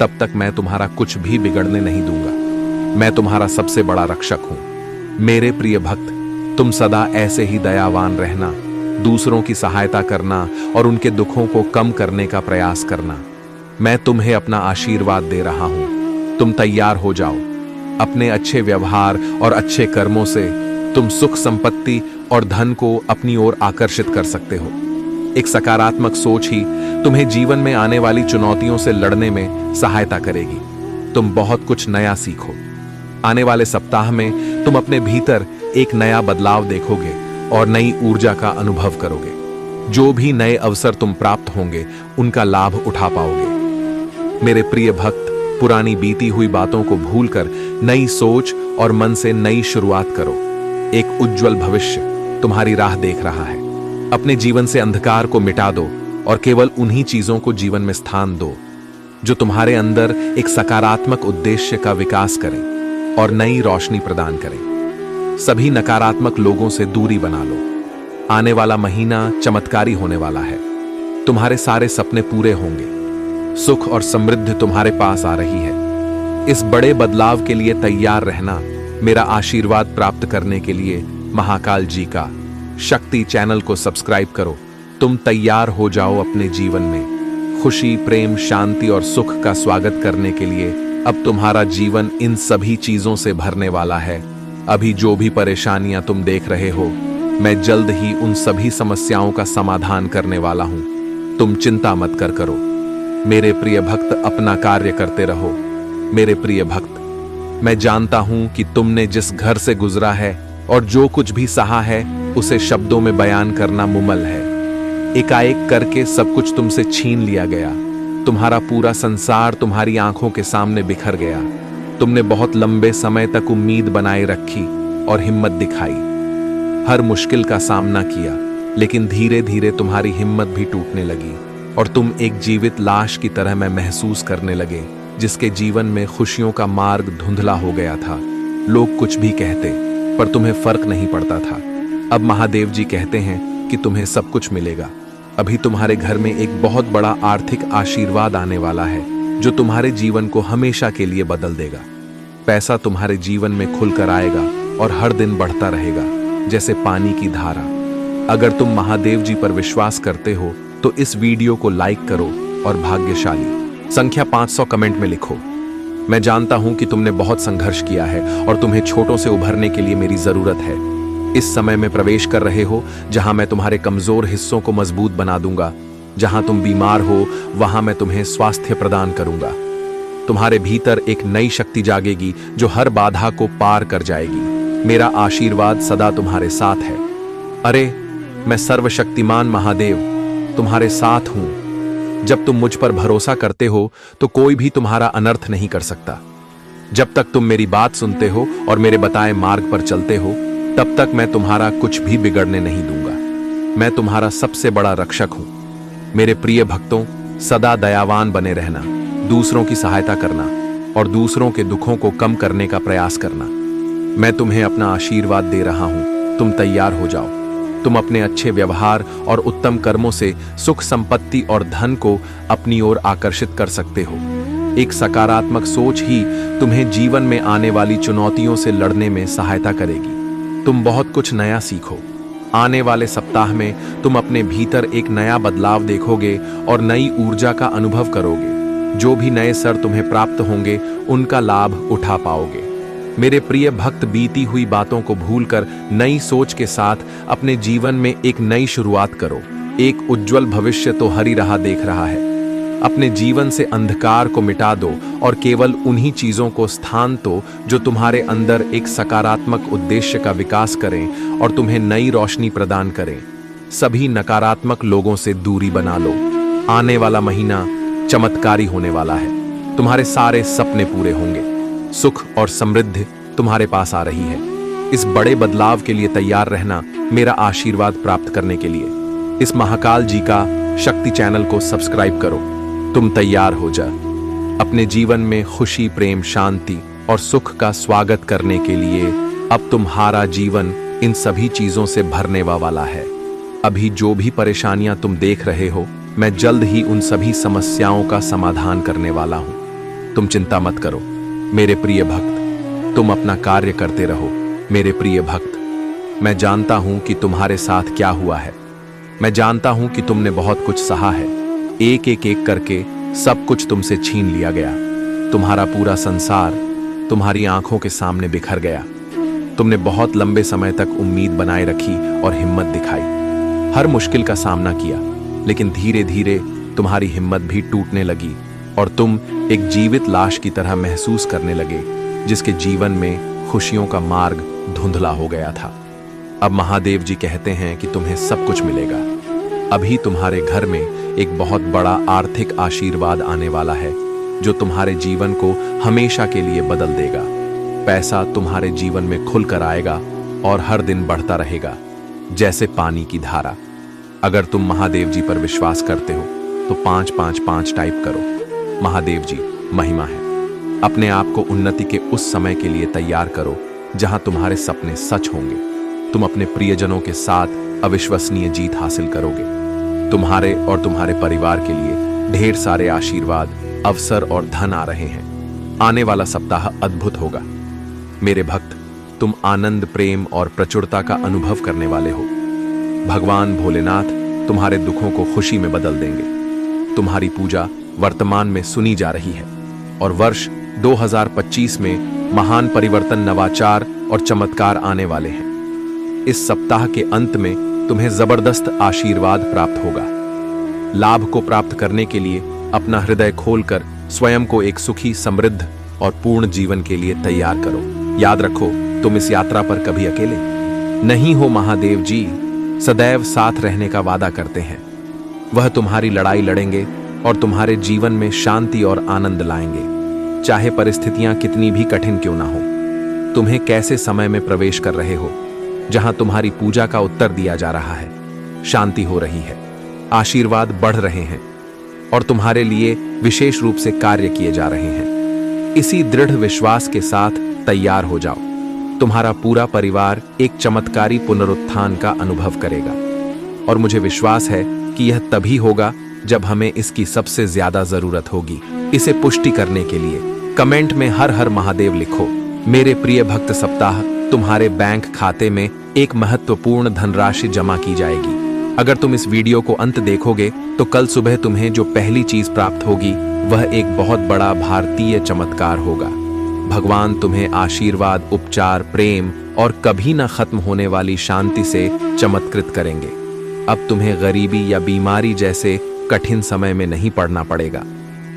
तब तक मैं तुम्हारा कुछ भी बिगड़ने नहीं दूंगा। मैं तुम्हारा सबसे बड़ा रक्षक हूं। मेरे प्रिय भक्त, तुम सदा ऐसे ही दयावान रहना, दूसरों की सहायता करना और उनके दुखों को कम करने का प्रयास करना। मैं तुम्हें अपना आशीर्वाद दे रहा हूं। तुम तैयार हो जाओ। अपने अच्छे व्यवहार और अच्छे कर्मों से तुम सुख, संपत्ति और धन को अपनी ओर आकर्षित कर सकते हो। एक सकारात्मक सोच ही तुम्हें जीवन में आने वाली चुनौतियों से लड़ने में सहायता करेगी। तुम बहुत कुछ नया सीखो। आने वाले सप्ताह में तुम अपने भीतर एक नया बदलाव देखोगे और नई ऊर्जा का अनुभव करोगे। जो भी नए अवसर तुम प्राप्त होंगे उनका लाभ उठा पाओगे। मेरे प्रिय भक्त, पुरानी बीती हुई बातों को भूलकर नई सोच और मन से नई शुरुआत करो। एक उज्जवल भविष्य तुम्हारी राह देख रहा है। अपने जीवन से अंधकार को मिटा दो और केवल उन्हीं चीजों को जीवन में स्थान दो जो तुम्हारे अंदर एक सकारात्मक उद्देश्य का विकास करें और नई रोशनी प्रदान करें। सभी नकारात्मक लोगों से दूरी बना लो। आने वाला महीना चमत्कारी होने वाला है। तुम्हारे सारे सपने पूरे होंगे। सुख और समृद्धि तुम्हारे पास आ रही है। इस बड़े बदलाव के लिए तैयार रहना। मेरा आशीर्वाद प्राप्त करने के लिए महाकाल जी का शक्ति चैनल को सब्सक्राइब करो। तुम तैयार हो जाओ अपने जीवन में खुशी, प्रेम, शांति और सुख का स्वागत करने के लिए। अब तुम्हारा जीवन इन सभी चीजों से भरने वाला है। अभी जो भी परेशानियां तुम देख रहे हो, मैं जल्द ही उन सभी समस्याओं का समाधान करने वाला हूं। तुम चिंता मत करो। मेरे प्रिय भक्त, अपना कार्य करते रहो। मेरे प्रिय भक्त, मैं जानता हूं कि तुमने जिस घर से गुजरा है और जो कुछ भी सहा है उसे शब्दों में बयान करना मुमल है। एकाएक करके सब कुछ तुमसे छीन लिया गया। तुम्हारा पूरा संसार तुम्हारी आंखों के सामने बिखर गया। तुमने बहुत लंबे समय तक उम्मीद बनाए रखी और हिम्मत दिखाई। हर मुश्किल का सामना किया, लेकिन धीरे धीरे तुम्हारी हिम्मत भी टूटने लगी और तुम एक जीवित लाश की तरह में महसूस करने लगे, जिसके जीवन में खुशियों का मार्ग धुंधला हो गया था। लोग कुछ भी कहते, पर तुम्हें फर्क नहीं पड़ता था। अब महादेव जी कहते हैं कि तुम्हें सब कुछ मिलेगा। अभी तुम्हारे घर में एक बहुत बड़ा आर्थिक आशीर्वाद आने वाला है, जो तुम्हारे जीवन को हमेशा के लिए बदल देगा। पैसा तुम्हारे जीवन में खुलकर आएगा और हर दिन बढ़ता रहेगा, जैसे पानी की धारा। अगर तुम महादेव जी पर विश्वास करते हो तो इस वीडियो को लाइक करो और भाग्यशाली संख्या 500 कमेंट में लिखो। मैं जानता हूं कि तुमने बहुत संघर्ष किया है और तुम्हें छोटों से उभरने के लिए मेरी जरूरत है। इस समय में प्रवेश कर रहे हो जहां मैं तुम्हारे कमजोर हिस्सों को मजबूत बना दूंगा। जहां तुम बीमार हो वहां मैं तुम्हें स्वास्थ्य प्रदान करूंगा। तुम्हारे भीतर एक नई शक्ति जागेगी जो हर बाधा को पार कर जाएगी। मेरा आशीर्वाद सदा तुम्हारे साथ है। अरे, मैं सर्वशक्तिमान महादेव तुम्हारे साथ हूं। जब तुम मुझ पर भरोसा करते हो तो कोई भी तुम्हारा अनर्थ नहीं कर सकता। जब तक तुम मेरी बात सुनते हो और मेरे बताए मार्ग पर चलते हो, तब तक मैं तुम्हारा कुछ भी बिगड़ने नहीं दूंगा। मैं तुम्हारा सबसे बड़ा रक्षक हूं। मेरे प्रिय भक्तों, सदा दयावान बने रहना, दूसरों की सहायता करना और दूसरों के दुखों को कम करने का प्रयास करना। मैं तुम्हें अपना आशीर्वाद दे रहा हूं, तुम तैयार हो जाओ। तुम अपने अच्छे व्यवहार और उत्तम कर्मों से सुख संपत्ति और धन को अपनी ओर आकर्षित कर सकते हो। एक सकारात्मक सोच ही तुम्हें जीवन में आने वाली चुनौतियों से लड़ने में सहायता करेगी। तुम बहुत कुछ नया सीखो। आने वाले सप्ताह में तुम अपने भीतर एक नया बदलाव देखोगे और नई ऊर्जा का अनुभव करोगे। जो भी नए सर तुम्हें प्राप्त होंगे उनका लाभ उठा पाओगे। मेरे प्रिय भक्त, बीती हुई बातों को भूलकर नई सोच के साथ अपने जीवन में एक नई शुरुआत करो। एक उज्जवल भविष्य तो हरी राह देख रहा है। अपने जीवन से अंधकार को मिटा दो और केवल उन्हीं चीजों को स्थान दो जो तुम्हारे अंदर एक सकारात्मक उद्देश्य का विकास करें और तुम्हें नई रोशनी प्रदान करें। सभी नकारात्मक लोगों से दूरी बना लो। आने वाला महीना चमत्कारी होने वाला है। तुम्हारे सारे सपने पूरे होंगे। सुख और समृद्धि तुम्हारे पास आ रही है। इस बड़े बदलाव के लिए तैयार रहना मेरा आशीर्वाद प्राप्त करने के लिए। इस महाकाल जी का शक्ति चैनल को सब्सक्राइब करो। तुम तैयार हो जा अपने जीवन में खुशी, प्रेम, शांति और सुख का स्वागत करने के लिए। अब तुम्हारा जीवन इन सभी चीजों से भरने वाला है। अभी जो भी परेशानियां तुम देख रहे हो, मैं जल्द ही उन सभी समस्याओं का समाधान करने वाला हूं। तुम चिंता मत करो मेरे प्रिय भक्त, तुम अपना कार्य करते रहो। मेरे प्रिय भक्त, मैं जानता हूं कि तुम्हारे साथ क्या हुआ है। मैं जानता हूं कि तुमने बहुत कुछ सहा है। एक एक एक करके सब कुछ तुमसे छीन लिया गया। तुम्हारा पूरा संसार तुम्हारी आंखों के सामने बिखर गया। तुमने बहुत लंबे समय तक उम्मीद बनाए रखी और हिम्मत दिखाई। हर मुश्किल का सामना किया, लेकिन धीरे धीरे तुम्हारी हिम्मत भी टूटने लगी और तुम एक जीवित लाश की तरह महसूस करने लगे, जिसके जीवन में खुशियों का मार्ग धुंधला हो गया था। अब महादेव जी कहते हैं कि तुम्हें सब कुछ मिलेगा। अभी तुम्हारे घर में एक बहुत बड़ा आर्थिक आशीर्वाद आने वाला है, जो तुम्हारे जीवन को हमेशा के लिए बदल देगा। पैसा तुम्हारे जीवन में खुलकर आएगा और हर दिन बढ़ता रहेगा, जैसे पानी की धारा। अगर तुम महादेव जी पर विश्वास करते हो तो 555 टाइप करो। महादेव जी महिमा है। अपने आप को उन्नति के उस समय के लिए तैयार करो जहां तुम्हारे सपने सच होंगे। तुम अपने प्रियजनों के साथ अविश्वसनीय जीत हासिल करोगे। तुम्हारे और तुम्हारे परिवार के लिए ढेर सारे आशीर्वाद, अवसर और धन आ रहे हैं। आने वाला सप्ताह अद्भुत होगा। मेरे भक्त, तुम आनंद, प्रेम और प्रचुरता का अनुभव करने वाले हो। भगवान भोलेनाथ तुम्हारे दुखों को खुशी में बदल देंगे। तुम्हारी पूजा वर्तमान में सुनी जा रही है और वर्ष 2025 में महान परिवर्तन, नवाचार और चमत्कार आने वाले हैं। इस सप्ताह के अंत में तुम्हें जबरदस्त आशीर्वाद प्राप्त होगा। लाभ को प्राप्त करने के लिए अपना हृदय खोलकर स्वयं को एक सुखी, समृद्ध और पूर्ण जीवन के लिए तैयार करो। याद रखो, तुम इस यात्रा पर कभी अकेले नहीं हो। महादेव जी सदैव साथ रहने का वादा करते हैं। वह तुम्हारी लड़ाई लड़ेंगे और तुम्हारे जीवन में शांति और आनंद लाएंगे, चाहे परिस्थितियां कितनी भी कठिन क्यों ना हो। तुम्हें कैसे समय में प्रवेश कर रहे हो जहां तुम्हारी पूजा का उत्तर दिया जा रहा है, शांति हो रही है, आशीर्वाद बढ़ रहे हैं और तुम्हारे लिए विशेष रूप से कार्य किए जा रहे हैं। इसी दृढ़ विश्वास के साथ तैयार हो जाओ। तुम्हारा पूरा परिवार एक चमत्कारी पुनरुत्थान का अनुभव करेगा और मुझे विश्वास है कि यह तभी होगा जब हमें इसकी सबसे ज्यादा जरूरत होगी। इसे पुष्टि करने के लिए कमेंट में हर हर महादेव लिखो। मेरे प्रिय भक्त, सप्ताह तुम्हारे बैंक खाते में एक महत्वपूर्ण धनराशि जमा की जाएगी। अगर तुम इस वीडियो को अंत देखोगे तो कल सुबह तुम्हें जो पहली चीज प्राप्त होगी वह एक बहुत बड़ा भारतीय चमत्कार होगा। भगवान तुम्हें आशीर्वाद, उपचार, प्रेम और कभी न खत्म होने वाली शांति से चमत्कृत करेंगे। अब तुम्हें गरीबी या बीमारी जैसे कठिन समय में नहीं पड़ना पड़ेगा।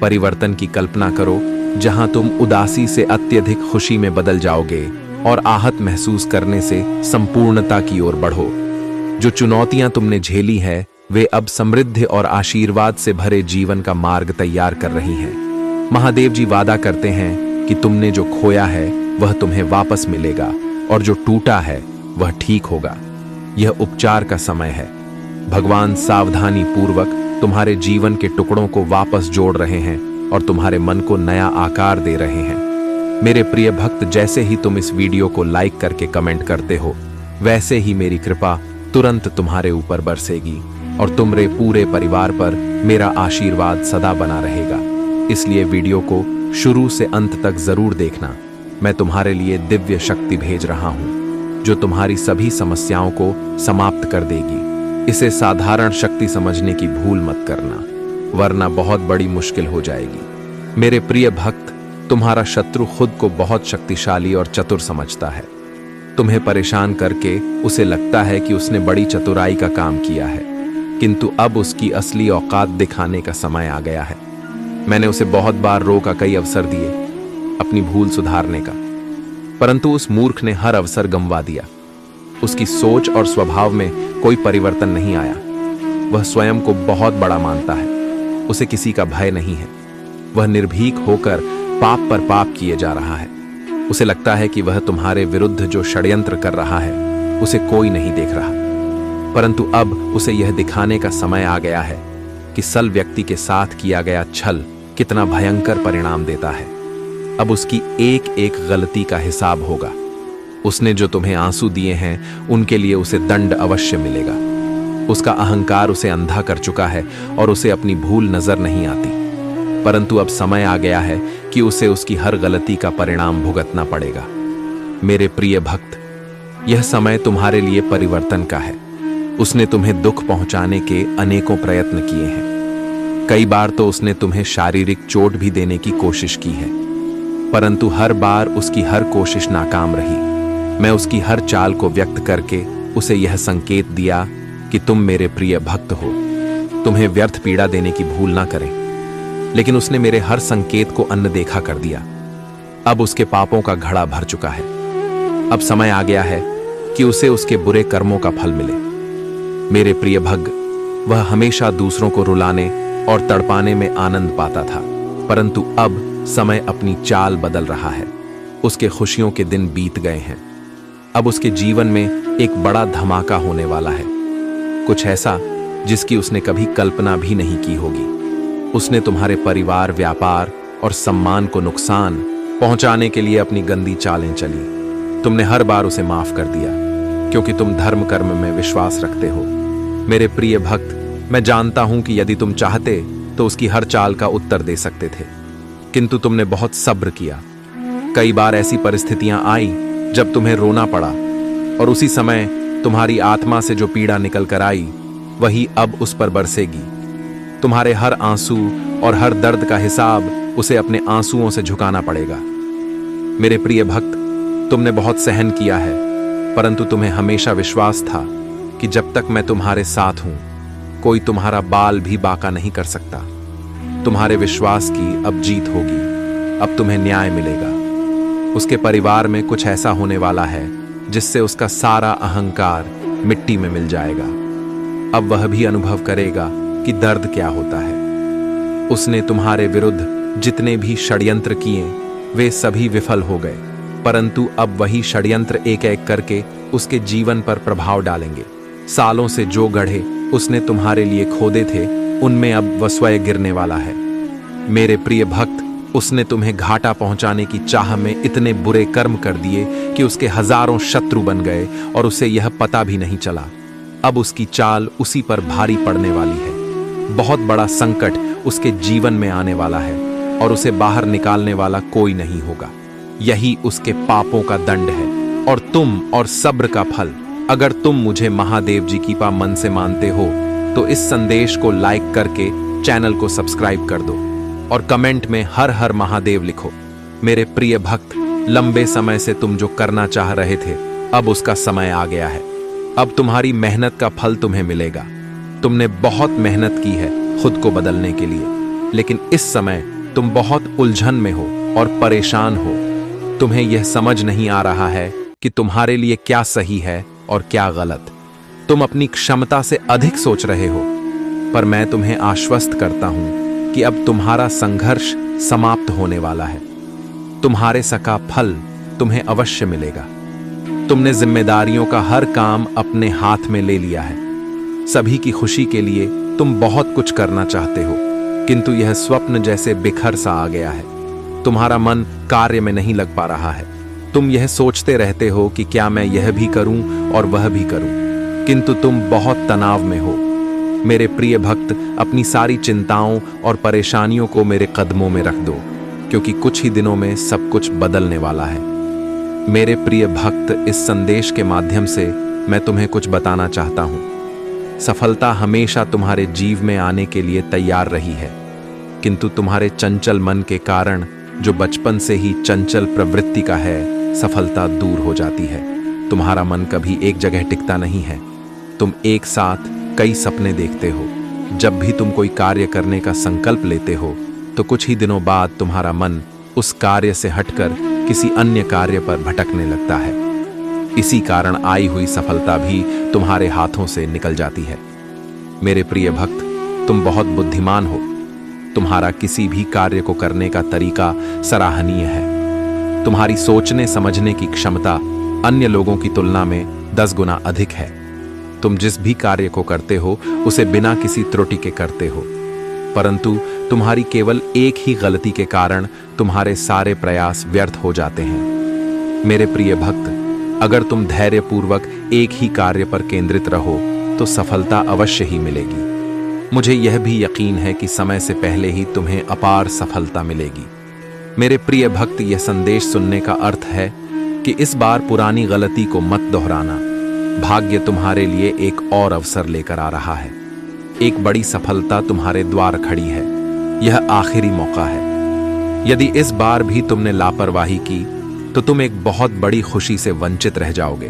परिवर्तन की कल्पना करो जहां तुम उदासी से अत्यधिक खुशी में बदल जाओगे और आहत महसूस करने से संपूर्णता की ओर बढ़ो। जो चुनौतियां तुमने झेली है वे अब समृद्धि और आशीर्वाद से भरे जीवन का मार्ग तैयार कर रही हैं। महादेव जी वादा करते हैं कि तुमने जो खोया है वह तुम्हें वापस मिलेगा और जो टूटा है वह ठीक होगा। यह उपचार का समय है। भगवान सावधानी पूर्वक तुम्हारे जीवन के टुकड़ों को वापस जोड़ रहे हैं और तुम्हारे मन को नया आकार दे रहे हैं। मेरे प्रिय भक्त, जैसे ही तुम इस वीडियो को लाइक करके कमेंट करते हो, वैसे ही मेरी कृपा तुरंत तुम्हारे ऊपर बरसेगी और तुम्हारे पूरे परिवार पर मेरा आशीर्वाद सदा बना रहेगा। इसलिए वीडियो को शुरू से अंत तक जरूर देखना। मैं तुम्हारे लिए दिव्य शक्ति भेज रहा हूं जो तुम्हारी सभी समस्याओं को समाप्त कर देगी। इसे साधारण शक्ति समझने की भूल मत करना, वरना बहुत बड़ी मुश्किल हो जाएगी। मेरे प्रिय भक्त, तुम्हारा शत्रु खुद को बहुत शक्तिशाली और चतुर समझता है। तुम्हें परेशान करके उसे लगता है कि उसने बड़ी चतुराई का काम किया है, किंतु अब उसकी असली औकात दिखाने का समय आ गया है। मैंने उसे बहुत बार रोका, कई अवसर दिए अपनी भूल सुधारने का, परंतु उस मूर्ख ने हर अवसर गंवा दिया। उसकी सोच और स्वभाव में कोई परिवर्तन नहीं आया। वह स्वयं को बहुत बड़ा मानता है, उसे किसी का भय नहीं है। वह निर्भीक होकर पाप पर पाप किए जा रहा है। उसे लगता है कि वह तुम्हारे विरुद्ध जो षड्यंत्र कर रहा है उसे कोई नहीं देख रहा, परंतु अब उसे यह दिखाने का समय आ गया है कि सल व्यक्ति के साथ किया गया छल कितना भयंकर परिणाम देता है। अब उसकी एक एक गलती का हिसाब होगा। उसने जो तुम्हें आंसू दिए हैं उनके लिए उसे दंड अवश्य मिलेगा। उसका अहंकार उसे अंधा कर चुका है और उसे अपनी भूल नजर नहीं आती, परंतु अब समय आ गया है कि उसे उसकी हर गलती का परिणाम भुगतना पड़ेगा। मेरे प्रिय भक्त, यह समय तुम्हारे लिए परिवर्तन का है। उसने तुम्हें दुख पहुंचाने के अनेकों प्रयत्न किए हैं। कई बार तो उसने तुम्हें शारीरिक चोट भी देने की कोशिश की है, परंतु हर बार उसकी हर कोशिश नाकाम रही। मैं उसकी हर चाल को व्यक्त करके उसे यह संकेत दिया कि तुम मेरे प्रिय भक्त हो, तुम्हें व्यर्थ पीड़ा देने की भूल ना करें, लेकिन उसने मेरे हर संकेत को अनदेखा कर दिया। अब उसके पापों का घड़ा भर चुका है। अब समय आ गया है कि उसे उसके बुरे कर्मों का फल मिले। मेरे प्रिय भक्त, वह हमेशा दूसरों को रुलाने और तड़पाने में आनंद पाता था, परंतु अब समय अपनी चाल बदल रहा है। उसके खुशियों के दिन बीत गए हैं। अब उसके जीवन में एक बड़ा धमाका होने वाला है, कुछ ऐसा जिसकी उसने कभी कल्पना भी नहीं की होगी। उसने तुम्हारे परिवार, व्यापार और सम्मान को नुकसान पहुंचाने के लिए अपनी गंदी चालें चली। तुमने हर बार उसे माफ कर दिया क्योंकि तुम धर्म कर्म में विश्वास रखते हो। मेरे प्रिय भक्त, मैं जानता हूं कि यदि तुम चाहते तो उसकी हर चाल का उत्तर दे सकते थे, किंतु तुमने बहुत सब्र किया। कई बार ऐसी परिस्थितियां आई जब तुम्हें रोना पड़ा, और उसी समय तुम्हारी आत्मा से जो पीड़ा निकल कर आई वही अब उस पर बरसेगी। तुम्हारे हर आंसू और हर दर्द का हिसाब उसे अपने आंसुओं से झुकाना पड़ेगा। मेरे प्रिय भक्त, तुमने बहुत सहन किया है, परंतु तुम्हें हमेशा विश्वास था कि जब तक मैं तुम्हारे साथ हूं, कोई तुम्हारा बाल भी बांका नहीं कर सकता। तुम्हारे विश्वास की अब जीत होगी। अब तुम्हें न्याय मिलेगा। उसके परिवार में कुछ ऐसा होने वाला है जिससे उसका सारा अहंकार मिट्टी में मिल जाएगा। अब वह भी अनुभव करेगा कि दर्द क्या होता है। उसने तुम्हारे विरुद्ध जितने भी षड्यंत्र किए वे सभी विफल हो गए, परंतु अब वही षड्यंत्र एक एक करके उसके जीवन पर प्रभाव डालेंगे। सालों से जो गढ़े उसने तुम्हारे लिए खोदे थे उनमें अब वह स्वयं गिरने वाला है। मेरे प्रिय भक्त, उसने तुम्हें घाटा पहुंचाने की चाह में इतने बुरे कर्म कर दिए कि उसके हजारों शत्रु बन गए और उसे यह पता भी नहीं चला। अब उसकी चाल उसी पर भारी पड़ने वाली है। बहुत बड़ा संकट उसके जीवन में आने वाला है और उसे बाहर निकालने वाला कोई नहीं होगा। यही उसके पापों का दंड है और तुम और सब्र का फल। अगर तुम मुझे महादेव जी की मन से मानते हो तो इस संदेश को लाइक करके चैनल को सब्सक्राइब कर दो और कमेंट में हर हर महादेव लिखो। मेरे प्रिय भक्त, लंबे समय से तुम जो करना चाह रहे थे अब उसका समय आ गया है। अब तुम्हारी मेहनत का फल तुम्हें मिलेगा। तुमने बहुत मेहनत की है खुद को बदलने के लिए, लेकिन इस समय तुम बहुत उलझन में हो और परेशान हो। तुम्हें यह समझ नहीं आ रहा है कि तुम्हारे लिए क्या सही है और क्या गलत। तुम अपनी क्षमता से अधिक सोच रहे हो, पर मैं तुम्हें आश्वस्त करता हूं कि अब तुम्हारा संघर्ष समाप्त होने वाला है। तुम्हारे सका फल तुम्हें अवश्य मिलेगा। तुमने जिम्मेदारियों का हर काम अपने हाथ में ले लिया है। सभी की खुशी के लिए तुम बहुत कुछ करना चाहते हो, किंतु यह स्वप्न जैसे बिखर सा आ गया है। तुम्हारा मन कार्य में नहीं लग पा रहा है। तुम यह सोचते रहते हो कि क्या मैं यह भी करूं और वह भी करूं, किंतु तुम बहुत तनाव में हो। मेरे प्रिय भक्त, अपनी सारी चिंताओं और परेशानियों को मेरे कदमों में रख दो, क्योंकि कुछ ही दिनों में सब कुछ बदलने वाला है। मेरे प्रिय भक्त, इस संदेश के माध्यम से मैं तुम्हें कुछ बताना चाहता हूं। सफलता हमेशा तुम्हारे जीव में आने के लिए तैयार रही है, किंतु तुम्हारे चंचल मन के कारण, जो बचपन से ही चंचल प्रवृत्ति का है, सफलता दूर हो जाती है। तुम्हारा मन कभी एक जगह टिकता नहीं है। तुम एक साथ कई सपने देखते हो। जब भी तुम कोई कार्य करने का संकल्प लेते हो, तो कुछ ही दिनों बाद तुम्हारा मन उस कार्य से हटकर किसी अन्य कार्य पर भटकने लगता है। इसी कारण आई हुई सफलता भी तुम्हारे हाथों से निकल जाती है। मेरे प्रिय भक्त, तुम बहुत बुद्धिमान हो। तुम्हारा किसी भी कार्य को करने का तरीका सराहनीय है। तुम्हारी सोचने समझने की क्षमता अन्य लोगों की तुलना में 10 गुना अधिक है। तुम जिस भी कार्य को करते हो, उसे बिना किसी त्रुटि के करते हो, परंतु तुम्हारी केवल एक ही गलती के कारण तुम्हारे सारे प्रयास व्यर्थ हो जाते हैं। मेरे प्रिय भक्त, अगर तुम धैर्यपूर्वक एक ही कार्य पर केंद्रित रहो, तो सफलता अवश्य ही मिलेगी। मुझे यह भी यकीन है कि समय से पहले ही तुम्हें अपार सफलता मिलेगी। मेरे प्रिय भक्त, यह संदेश सुनने का अर्थ है कि इस बार पुरानी गलती को मत दोहराना। भाग्य तुम्हारे लिए एक और अवसर लेकर आ रहा है। एक बड़ी सफलता तुम्हारे द्वार खड़ी है। यह आखिरी मौका है। यदि इस बार भी तुमने लापरवाही की, तो तुम एक बहुत बड़ी खुशी से वंचित रह जाओगे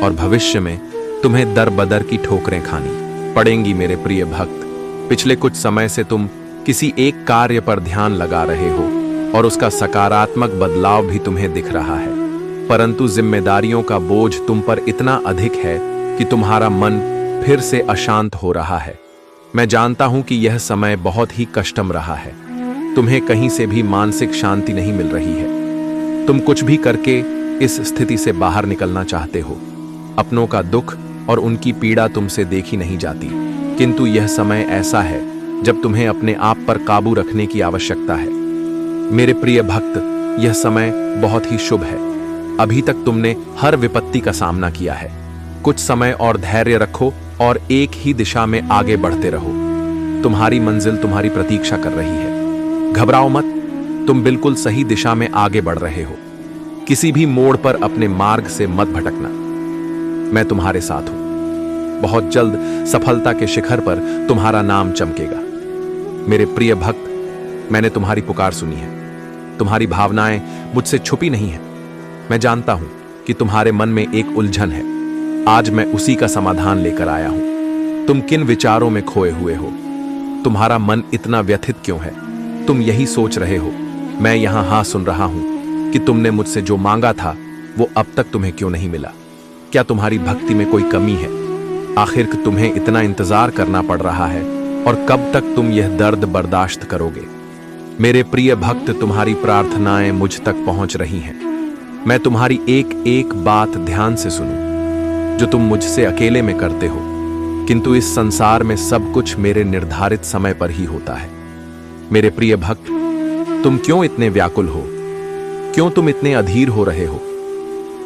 और भविष्य में तुम्हें दर बदर की ठोकरें खानी पड़ेंगी। मेरे प्रिय भक्त, पिछले कुछ समय से तुम किसी एक कार्य पर ध्यान लगा रहे हो और उसका सकारात्मक बदलाव भी तुम्हें दिख रहा है, परंतु जिम्मेदारियों का बोझ तुम पर इतना अधिक है कि तुम्हारा मन फिर से अशांत हो रहा है। मैं जानता हूं कि यह समय बहुत ही कष्टम रहा है। तुम्हें कहीं से भी मानसिक शांति नहीं मिल रही है। तुम कुछ भी करके इस स्थिति से बाहर निकलना चाहते हो। अपनों का दुख और उनकी पीड़ा तुमसे देखी नहीं जाती, किंतु यह समय ऐसा है जब तुम्हें अपने आप पर काबू रखने की आवश्यकता है। मेरे प्रिय भक्त, यह समय बहुत ही शुभ है। अभी तक तुमने हर विपत्ति का सामना किया है। कुछ समय और धैर्य रखो और एक ही दिशा में आगे बढ़ते रहो। तुम्हारी मंजिल तुम्हारी प्रतीक्षा कर रही है। घबराओ मत, तुम बिल्कुल सही दिशा में आगे बढ़ रहे हो। किसी भी मोड़ पर अपने मार्ग से मत भटकना। मैं तुम्हारे साथ हूं। बहुत जल्द सफलता के शिखर पर तुम्हारा नाम चमकेगा। मेरे प्रिय भक्त, मैंने तुम्हारी पुकार सुनी है। तुम्हारी भावनाएं मुझसे छुपी नहीं है। मैं जानता हूं कि तुम्हारे मन में एक उलझन है। आज मैं उसी का समाधान लेकर आया हूं। तुम किन विचारों में खोए हुए हो? तुम्हारा मन इतना व्यथित क्यों है? तुम यही सोच रहे हो। मैं यहां हाँ सुन रहा हूं कि तुमने मुझसे जो मांगा था वो अब तक तुम्हें क्यों नहीं मिला। क्या तुम्हारी भक्ति में कोई कमी है? आखिर तुम्हें इतना इंतजार करना पड़ रहा है, और कब तक तुम यह दर्द बर्दाश्त करोगे? मेरे प्रिय भक्त, तुम्हारी प्रार्थनाएं मुझ तक पहुंच रही हैं। मैं तुम्हारी एक एक बात ध्यान से सुनूं, जो तुम मुझसे अकेले में करते हो, किंतु इस संसार में सब कुछ मेरे निर्धारित समय पर ही होता है। मेरे प्रिय भक्त, तुम क्यों इतने व्याकुल हो? क्यों तुम इतने अधीर हो रहे हो?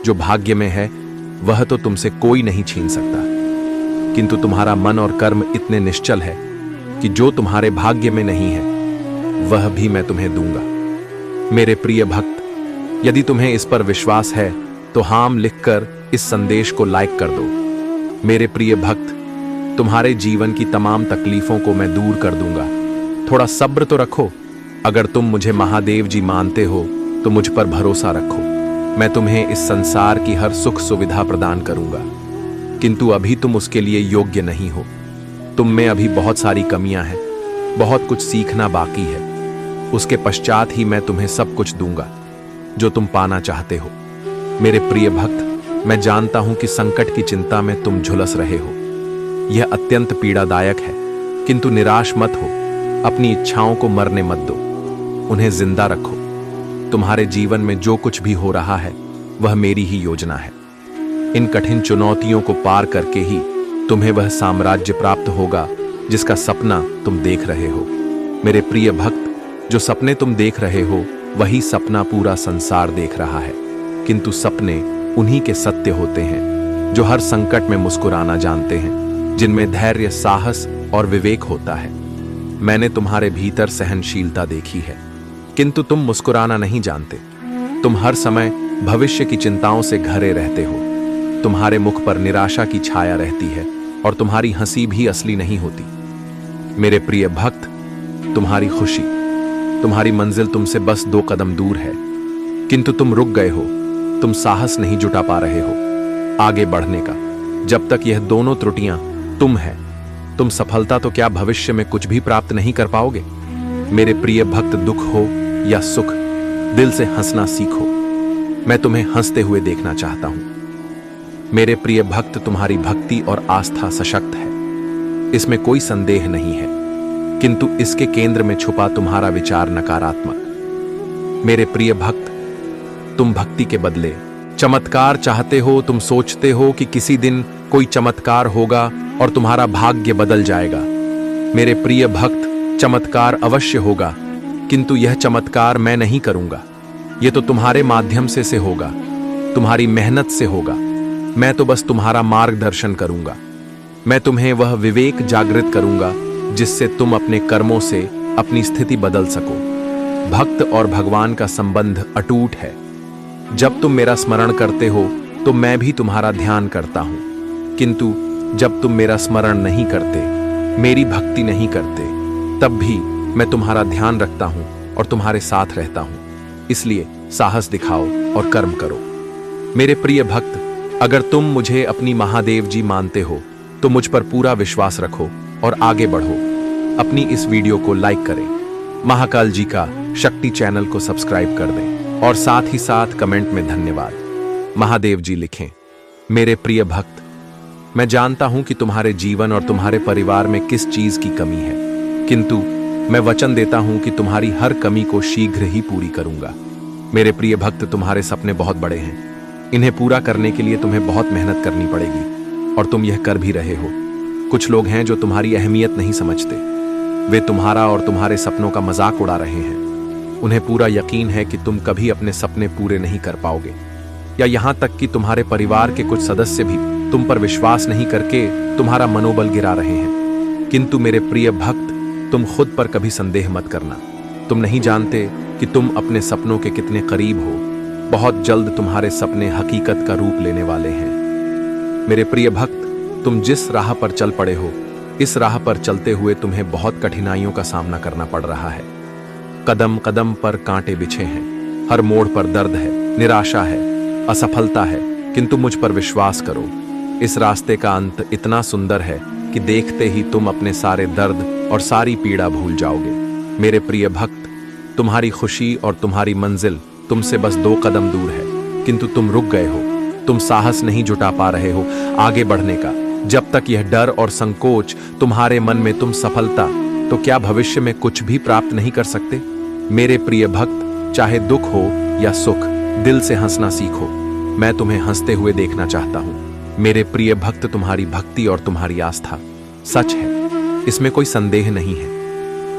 जो भाग्य में है वह तो तुमसे कोई नहीं छीन सकता, किंतु तुम्हारा मन और कर्म इतने निश्चल है कि जो तुम्हारे भाग्य में नहीं है वह भी मैं तुम्हें दूंगा। मेरे प्रिय भक्त, यदि तुम्हें इस पर विश्वास है तो हाम लिखकर इस संदेश को लाइक कर दो। मेरे प्रिय भक्त, तुम्हारे जीवन की तमाम तकलीफों को मैं दूर कर दूंगा। थोड़ा सब्र तो रखो। अगर तुम मुझे महादेव जी मानते हो तो मुझ पर भरोसा रखो। मैं तुम्हें इस संसार की हर सुख सुविधा प्रदान करूंगा, किंतु अभी तुम उसके लिए योग्य नहीं हो। तुम में अभी बहुत सारी कमियां हैं, बहुत कुछ सीखना बाकी है। उसके पश्चात ही मैं तुम्हें सब कुछ दूंगा जो तुम पाना चाहते हो। मेरे प्रिय भक्त, मैं जानता हूं कि संकट की चिंता में तुम झुलस रहे हो। यह अत्यंत पीड़ादायक है, किंतु निराश मत हो। अपनी इच्छाओं को मरने मत दो, उन्हें जिंदा रखो। तुम्हारे जीवन में जो कुछ भी हो रहा है वह मेरी ही योजना है। इन कठिन चुनौतियों को पार करके ही तुम्हें वह साम्राज्य प्राप्त होगा जिसका सपना तुम देख रहे हो। मेरे प्रिय भक्त, जो सपने तुम देख रहे हो वही सपना पूरा संसार देख रहा है, किंतु सपने उन्हीं के सत्य होते हैं जो हर संकट में मुस्कुराना जानते हैं, जिनमें धैर्य, साहस और विवेक होता है। मैंने तुम्हारे भीतर सहनशीलता देखी है, किंतु तुम मुस्कुराना नहीं जानते। तुम हर समय भविष्य की चिंताओं से घिरे रहते हो। तुम्हारे मुख पर निराशा की छाया रहती है और तुम्हारी हंसी भी असली नहीं होती। मेरे प्रिय भक्त, तुम्हारी खुशी, तुम्हारी मंजिल तुमसे बस 2 कदम दूर है, किंतु तुम रुक गए हो। तुम साहस नहीं जुटा पा रहे हो आगे बढ़ने का। जब तक यह दोनों त्रुटियां तुम है, तुम सफलता तो क्या भविष्य में कुछ भी प्राप्त नहीं कर पाओगे। मेरे प्रिय भक्त, दुख हो या सुख, दिल से हंसना सीखो। मैं तुम्हें हंसते हुए देखना चाहता हूं। मेरे प्रिय भक्त, तुम्हारी भक्ति और आस्था सशक्त है, इसमें कोई संदेह नहीं है, किंतु इसके केंद्र में छुपा तुम्हारा विचार नकारात्मक। मेरे प्रिय भक्त, तुम भक्ति के बदले चमत्कार चाहते हो। तुम सोचते हो कि किसी दिन कोई चमत्कार होगा और तुम्हारा भाग्य बदल जाएगा। मेरे प्रिय भक्त, चमत्कार अवश्य होगा, किंतु यह चमत्कार मैं नहीं करूंगा। यह तो तुम्हारे माध्यम से होगा, तुम्हारी मेहनत से होगा। मैं तो बस तुम्हारा मार्गदर्शन करूंगा। मैं तुम्हें वह विवेक जागृत करूंगा जिससे तुम अपने कर्मों से अपनी स्थिति बदल सको। भक्त और भगवान का संबंध अटूट है। जब तुम मेरा स्मरण करते हो तो मैं भी तुम्हारा ध्यान करता हूं, किंतु जब तुम मेरा स्मरण नहीं करते, मेरी भक्ति नहीं करते, तब भी मैं तुम्हारा ध्यान रखता हूं और तुम्हारे साथ रहता हूं। इसलिए साहस दिखाओ और कर्म करो। मेरे प्रिय भक्त, अगर तुम मुझे अपनी महादेव जी मानते हो तो मुझ पर पूरा विश्वास रखो और आगे बढ़ो। अपनी इस वीडियो को लाइक करें, महाकाल जी का शक्ति चैनल को सब्सक्राइब कर दें और साथ ही साथ कमेंट में धन्यवाद महादेव जी लिखें। मेरे प्रिय भक्त, मैं जानता हूं कि तुम्हारे जीवन और तुम्हारे परिवार में किस चीज की कमी है, किंतु मैं वचन देता हूं कि तुम्हारी हर कमी को शीघ्र ही पूरी करूंगा। मेरे प्रिय भक्त, तुम्हारे सपने बहुत बड़े हैं। इन्हें पूरा करने के लिए तुम्हें बहुत मेहनत करनी पड़ेगी और तुम यह कर भी रहे हो। कुछ लोग हैं जो तुम्हारी अहमियत नहीं समझते। वे तुम्हारा और तुम्हारे सपनों का मजाक उड़ा रहे हैं। उन्हें पूरा यकीन है कि तुम कभी अपने सपने पूरे नहीं कर पाओगे, या यहां तक कि तुम्हारे परिवार के कुछ सदस्य भी तुम पर विश्वास नहीं करके तुम्हारा मनोबल गिरा रहे हैं। किंतु मेरे प्रिय भक्त, तुम खुद पर कभी संदेह मत करना। तुम नहीं जानते कि तुम अपने सपनों के कितने करीब हो। बहुत जल्द तुम्हारे सपने हकीकत का रूप लेने वाले हैं। मेरे प्रिय भक्त, तुम जिस राह पर चल पड़े हो, इस राह पर चलते हुए तुम्हें बहुत कठिनाइयों का सामना करना पड़ रहा है। कदम कदम पर कांटे बिछे हैं, हर मोड़ पर दर्द है, निराशा है, असफलता है, किंतु मुझ पर विश्वास करो। इस रास्ते का अंत इतना सुंदर है कि देखते ही तुम अपने सारे दर्द और सारी पीड़ा भूल जाओगे। मेरे प्रिय भक्त, तुम्हारी खुशी और तुम्हारी मंजिल तुमसे बस 2 कदम दूर है, किंतु तुम रुक गए हो। तुम साहस नहीं जुटा पा रहे हो आगे बढ़ने का। जब तक यह डर और संकोच तुम्हारे मन में, तुम सफलता तो क्या भविष्य में कुछ भी प्राप्त नहीं कर सकते। मेरे प्रिय भक्त, चाहे दुख हो या सुख, दिल से हंसना सीखो। मैं तुम्हें हंसते हुए देखना चाहता हूं। मेरे प्रिय भक्त, तुम्हारी भक्ति और तुम्हारी आस्था सच है, इसमें कोई संदेह नहीं है,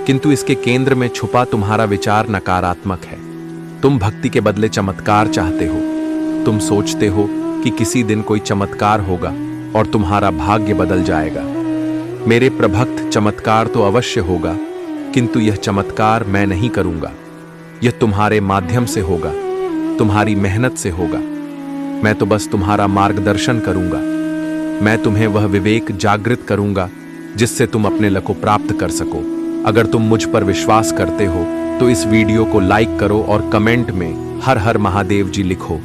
किंतु इसके केंद्र में छुपा तुम्हारा विचार नकारात्मक है। तुम भक्ति के बदले चमत्कार चाहते हो। तुम सोचते हो कि किसी दिन कोई चमत्कार होगा और तुम्हारा भाग्य बदल जाएगा। मेरे प्रभक्त, चमत्कार तो अवश्य होगा, किंतु यह चमत्कार मैं नहीं करूंगा। यह तुम्हारे माध्यम से होगा, तुम्हारी मेहनत से होगा। मैं तो बस तुम्हारा मार्गदर्शन करूंगा। मैं तुम्हें वह विवेक जागृत करूंगा जिससे तुम अपने लक्ष्य को प्राप्त कर सको। अगर तुम मुझ पर विश्वास करते हो तो इस वीडियो को लाइक करो और कमेंट में हर हर महादेव जी लिखो।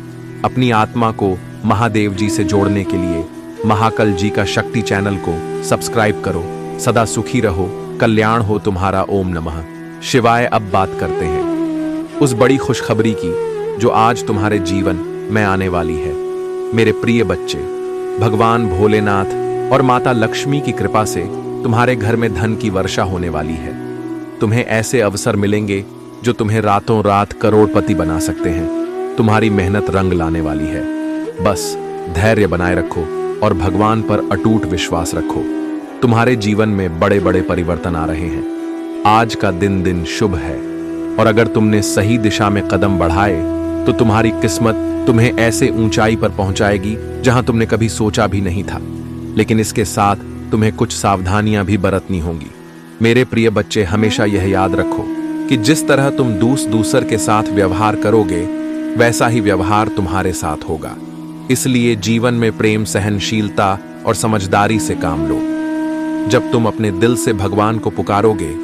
अपनी आत्मा को महादेव जी से जोड़ने के लिए महाकाल जी का शक्ति चैनल को सब्सक्राइब करो। सदा सुखी रहो, कल्याण हो तुम्हारा। ओम नमः शिवाय। अब बात करते हैं उस बड़ी खुशखबरी की जो आज तुम्हारे जीवन में आने वाली है। मेरे प्रिय बच्चे, भगवान भोलेनाथ और माता लक्ष्मी की कृपा से तुम्हारे घर में धन की वर्षा होने वाली है। तुम्हें ऐसे अवसर मिलेंगे जो तुम्हें रातों रात करोड़पति बना सकते हैं। तुम्हारी मेहनत रंग लाने वाली है। बस धैर्य बनाए रखो और भगवान पर अटूट विश्वास रखो। तुम्हारे जीवन में बड़े बड़े परिवर्तन आ रहे हैं। आज का दिन शुभ है और अगर तुमने सही दिशा में कदम बढ़ाए तो तुम्हारी किस्मत तुम्हें ऐसे ऊंचाई पर पहुंचाएगी जहां तुमने कभी सोचा भी नहीं था। लेकिन इसके साथ तुम्हें कुछ सावधानियां भी बरतनी होंगी। मेरे प्रिय बच्चे, हमेशा यह याद रखो कि जिस तरह तुम दूसर के साथ व्यवहार करोगे वैसा ही व्यवहार तुम्हारे साथ होगा। इसलिए जीवन में प्रेम, सहनशीलता और समझदारी से काम लो। जब तुम अपने दिल से भगवान को पुकारोगे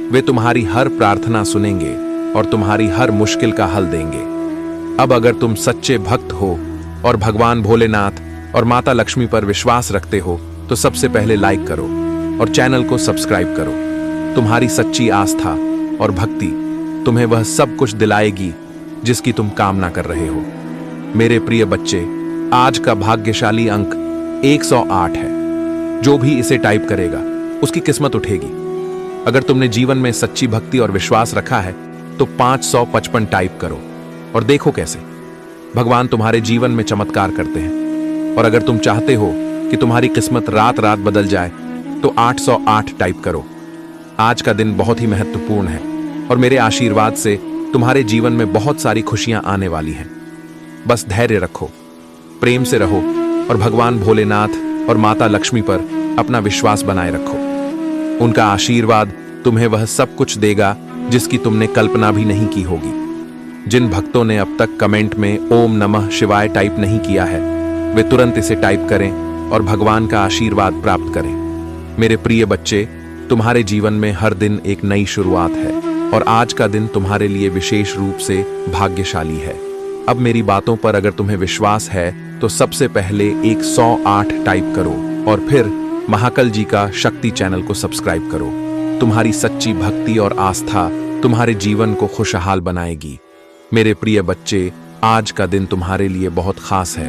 वे तुम्हारी हर प्रार्थना सुनेंगे और तुम्हारी हर मुश्किल का हल देंगे। अब अगर तुम सच्चे भक्त हो और भगवान भोलेनाथ और माता लक्ष्मी पर विश्वास रखते हो तो सबसे पहले लाइक करो और चैनल को सब्सक्राइब करो। तुम्हारी सच्ची आस्था और भक्ति तुम्हें वह सब कुछ दिलाएगी जिसकी तुम कामना कर रहे हो। मेरे प्रिय बच्चे, आज का भाग्यशाली अंक 108 है। जो भी इसे टाइप करेगा उसकी किस्मत उठेगी। अगर तुमने जीवन में सच्ची भक्ति और विश्वास रखा है तो 555 टाइप करो और देखो कैसे भगवान तुम्हारे जीवन में चमत्कार करते हैं। और अगर तुम चाहते हो कि तुम्हारी किस्मत रात रात बदल जाए तो 808 टाइप करो। आज का दिन बहुत ही महत्वपूर्ण है और मेरे आशीर्वाद से तुम्हारे जीवन में बहुत सारी खुशियां आने वाली हैं। बस धैर्य रखो, प्रेम से रहो और भगवान भोलेनाथ और माता लक्ष्मी पर अपना विश्वास बनाए रखो। उनका आशीर्वाद तुम्हें वह सब कुछ देगा जिसकी तुमने कल्पना भी नहीं की होगी। जिन भक्तों ने अब तक कमेंट में ओम नमः शिवाय टाइप नहीं किया है वे तुरंत इसे टाइप करें और भगवान का आशीर्वाद प्राप्त करें। मेरे प्रिय बच्चे, तुम्हारे जीवन में हर दिन एक नई शुरुआत है और आज का दिन तुम्हारे लिए विशेष रूप से भाग्यशाली है। अब मेरी बातों पर अगर तुम्हें विश्वास है तो सबसे पहले 108 टाइप करो और फिर महाकाल जी का शक्ति चैनल को सब्सक्राइब करो। तुम्हारी सच्ची भक्ति और आस्था तुम्हारे जीवन को खुशहाल बनाएगी। मेरे प्रिय बच्चे, आज का दिन तुम्हारे लिए बहुत खास है।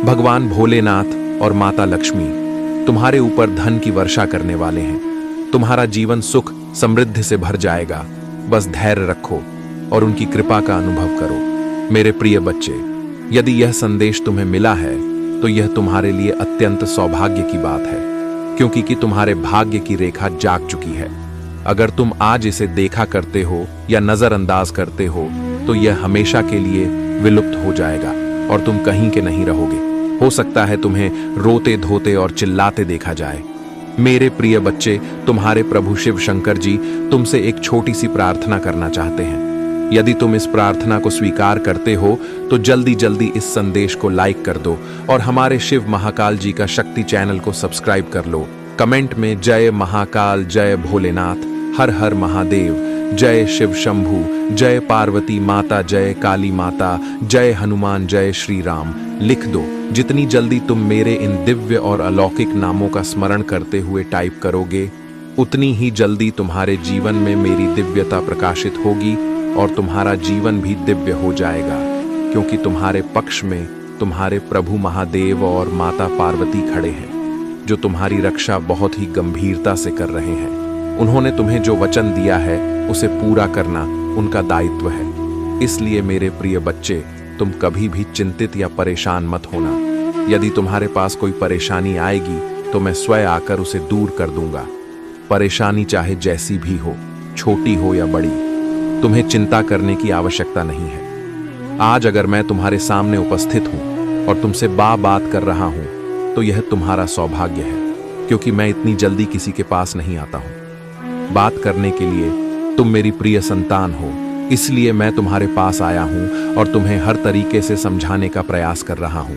भगवान भोलेनाथ और माता लक्ष्मी तुम्हारे ऊपर धन की वर्षा करने वाले हैं। तुम्हारा जीवन सुख समृद्धि से भर जाएगा। बस धैर्य रखो और उनकी कृपा का अनुभव करो। मेरे प्रिय बच्चे, यदि यह संदेश तुम्हें मिला है तो यह तुम्हारे लिए अत्यंत सौभाग्य की बात है, क्योंकि कि तुम्हारे भाग्य की रेखा जाग चुकी है। अगर तुम आज इसे देखा करते हो या नजरअंदाज करते हो तो यह हमेशा के लिए विलुप्त हो जाएगा और तुम कहीं के नहीं रहोगे। हो सकता है तुम्हें रोते धोते और चिल्लाते देखा जाए। मेरे प्रिय बच्चे, तुम्हारे प्रभु शिव शंकर जी तुमसे एक छोटी सी प्रार्थना करना चाहते हैं। यदि तुम इस प्रार्थना को स्वीकार करते हो तो जल्दी जल्दी इस संदेश को लाइक कर दो और हमारे शिव महाकाल जी का शक्ति चैनल को सब्सक्राइब कर लो। कमेंट में जय महाकाल, जय भोलेनाथ, हर हर महादेव, जय शिव शंभू, जय पार्वती माता, जय काली माता, जय हनुमान, जय श्री राम लिख दो। जितनी जल्दी तुम मेरे इन दिव्य और अलौकिक नामों का स्मरण करते हुए टाइप करोगे उतनी ही जल्दी तुम्हारे जीवन में मेरी दिव्यता प्रकाशित होगी और तुम्हारा जीवन भी दिव्य हो जाएगा, क्योंकि तुम्हारे पक्ष में तुम्हारे प्रभु महादेव और माता पार्वती खड़े हैं जो तुम्हारी रक्षा बहुत ही गंभीरता से कर रहे हैं। उन्होंने तुम्हें जो वचन दिया है उसे पूरा करना उनका दायित्व है। इसलिए मेरे प्रिय बच्चे, तुम कभी भी चिंतित या परेशान मत होना। यदि तुम्हारे पास कोई परेशानी आएगी तो मैं स्वयं आकर उसे दूर कर दूंगा। परेशानी चाहे जैसी भी हो, छोटी हो या बड़ी, तुम्हें चिंता करने की आवश्यकता नहीं है। आज अगर मैं तुम्हारे सामने उपस्थित हूं और तुमसे बात कर रहा हूं तो यह तुम्हारा सौभाग्य है, क्योंकि मैं इतनी जल्दी किसी के पास नहीं आता हूं। बात करने के लिए तुम मेरी प्रिय संतान हो, इसलिए मैं तुम्हारे पास आया हूं और तुम्हें हर तरीके से समझाने का प्रयास कर रहा हूं।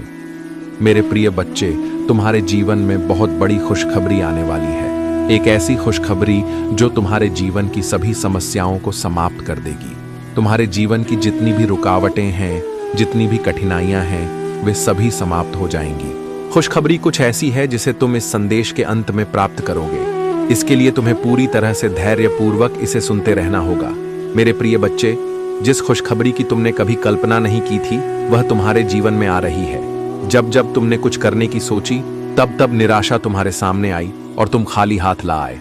मेरे प्रिय बच्चे, तुम्हारे जीवन में बहुत बड़ी खुशखबरी आने वाली है। एक ऐसी खुशखबरी जो तुम्हारे जीवन की सभी समस्याओं को समाप्त कर देगी। तुम्हारे जीवन की जितनी भी रुकावटें हैं, जितनी भी कठिनाइयां हैं, वे सभी समाप्त हो जाएंगी। खुशखबरी कुछ ऐसी है जिसे तुम इस संदेश के अंत में प्राप्त करोगे। इसके लिए तुम्हें पूरी तरह से धैर्यपूर्वक इसे सुनते रहना होगा। मेरे प्रिय बच्चे, जिस खुशखबरी की तुमने कभी कल्पना नहीं की थी वह तुम्हारे जीवन में आ रही है। जब जब तुमने कुछ करने की सोची तब तब निराशा तुम्हारे सामने आई और तुम खाली हाथ ला आए।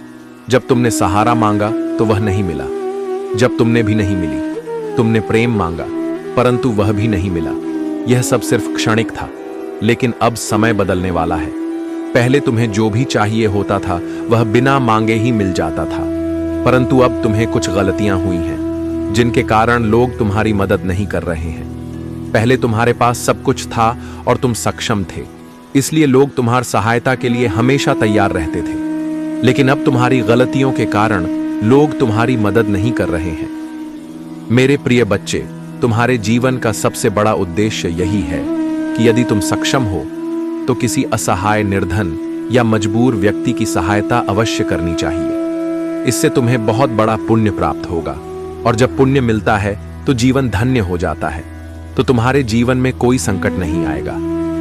जब तुमने सहारा मांगा तो वह नहीं मिला। जब तुमने भी नहीं मिली, तुमने प्रेम मांगा परंतु वह भी नहीं मिला। यह सब सिर्फ क्षणिक था, लेकिन अब समय बदलने वाला है। पहले तुम्हें जो भी चाहिए होता था वह बिना मांगे ही मिल जाता था, परंतु अब तुम्हें कुछ गलतियां हुई हैं जिनके कारण लोग तुम्हारी मदद नहीं कर रहे हैं। पहले तुम्हारे पास सब कुछ था और तुम सक्षम थे, इसलिए लोग तुम्हारी सहायता के लिए हमेशा तैयार रहते थे। लेकिन अब तुम्हारी गलतियों के कारण लोग तुम्हारी मदद नहीं कर रहे हैं। मेरे प्रिय बच्चे, तुम्हारे जीवन का सबसे बड़ा उद्देश्य यही है कि यदि तुम सक्षम हो तो किसी असहाय, निर्धन या मजबूर व्यक्ति की सहायता अवश्य करनी चाहिए। इससे तुम्हें बहुत बड़ा पुण्य प्राप्त होगा, और जब पुण्य मिलता है तो जीवन धन्य हो जाता है। तो तुम्हारे जीवन में कोई संकट नहीं आएगा,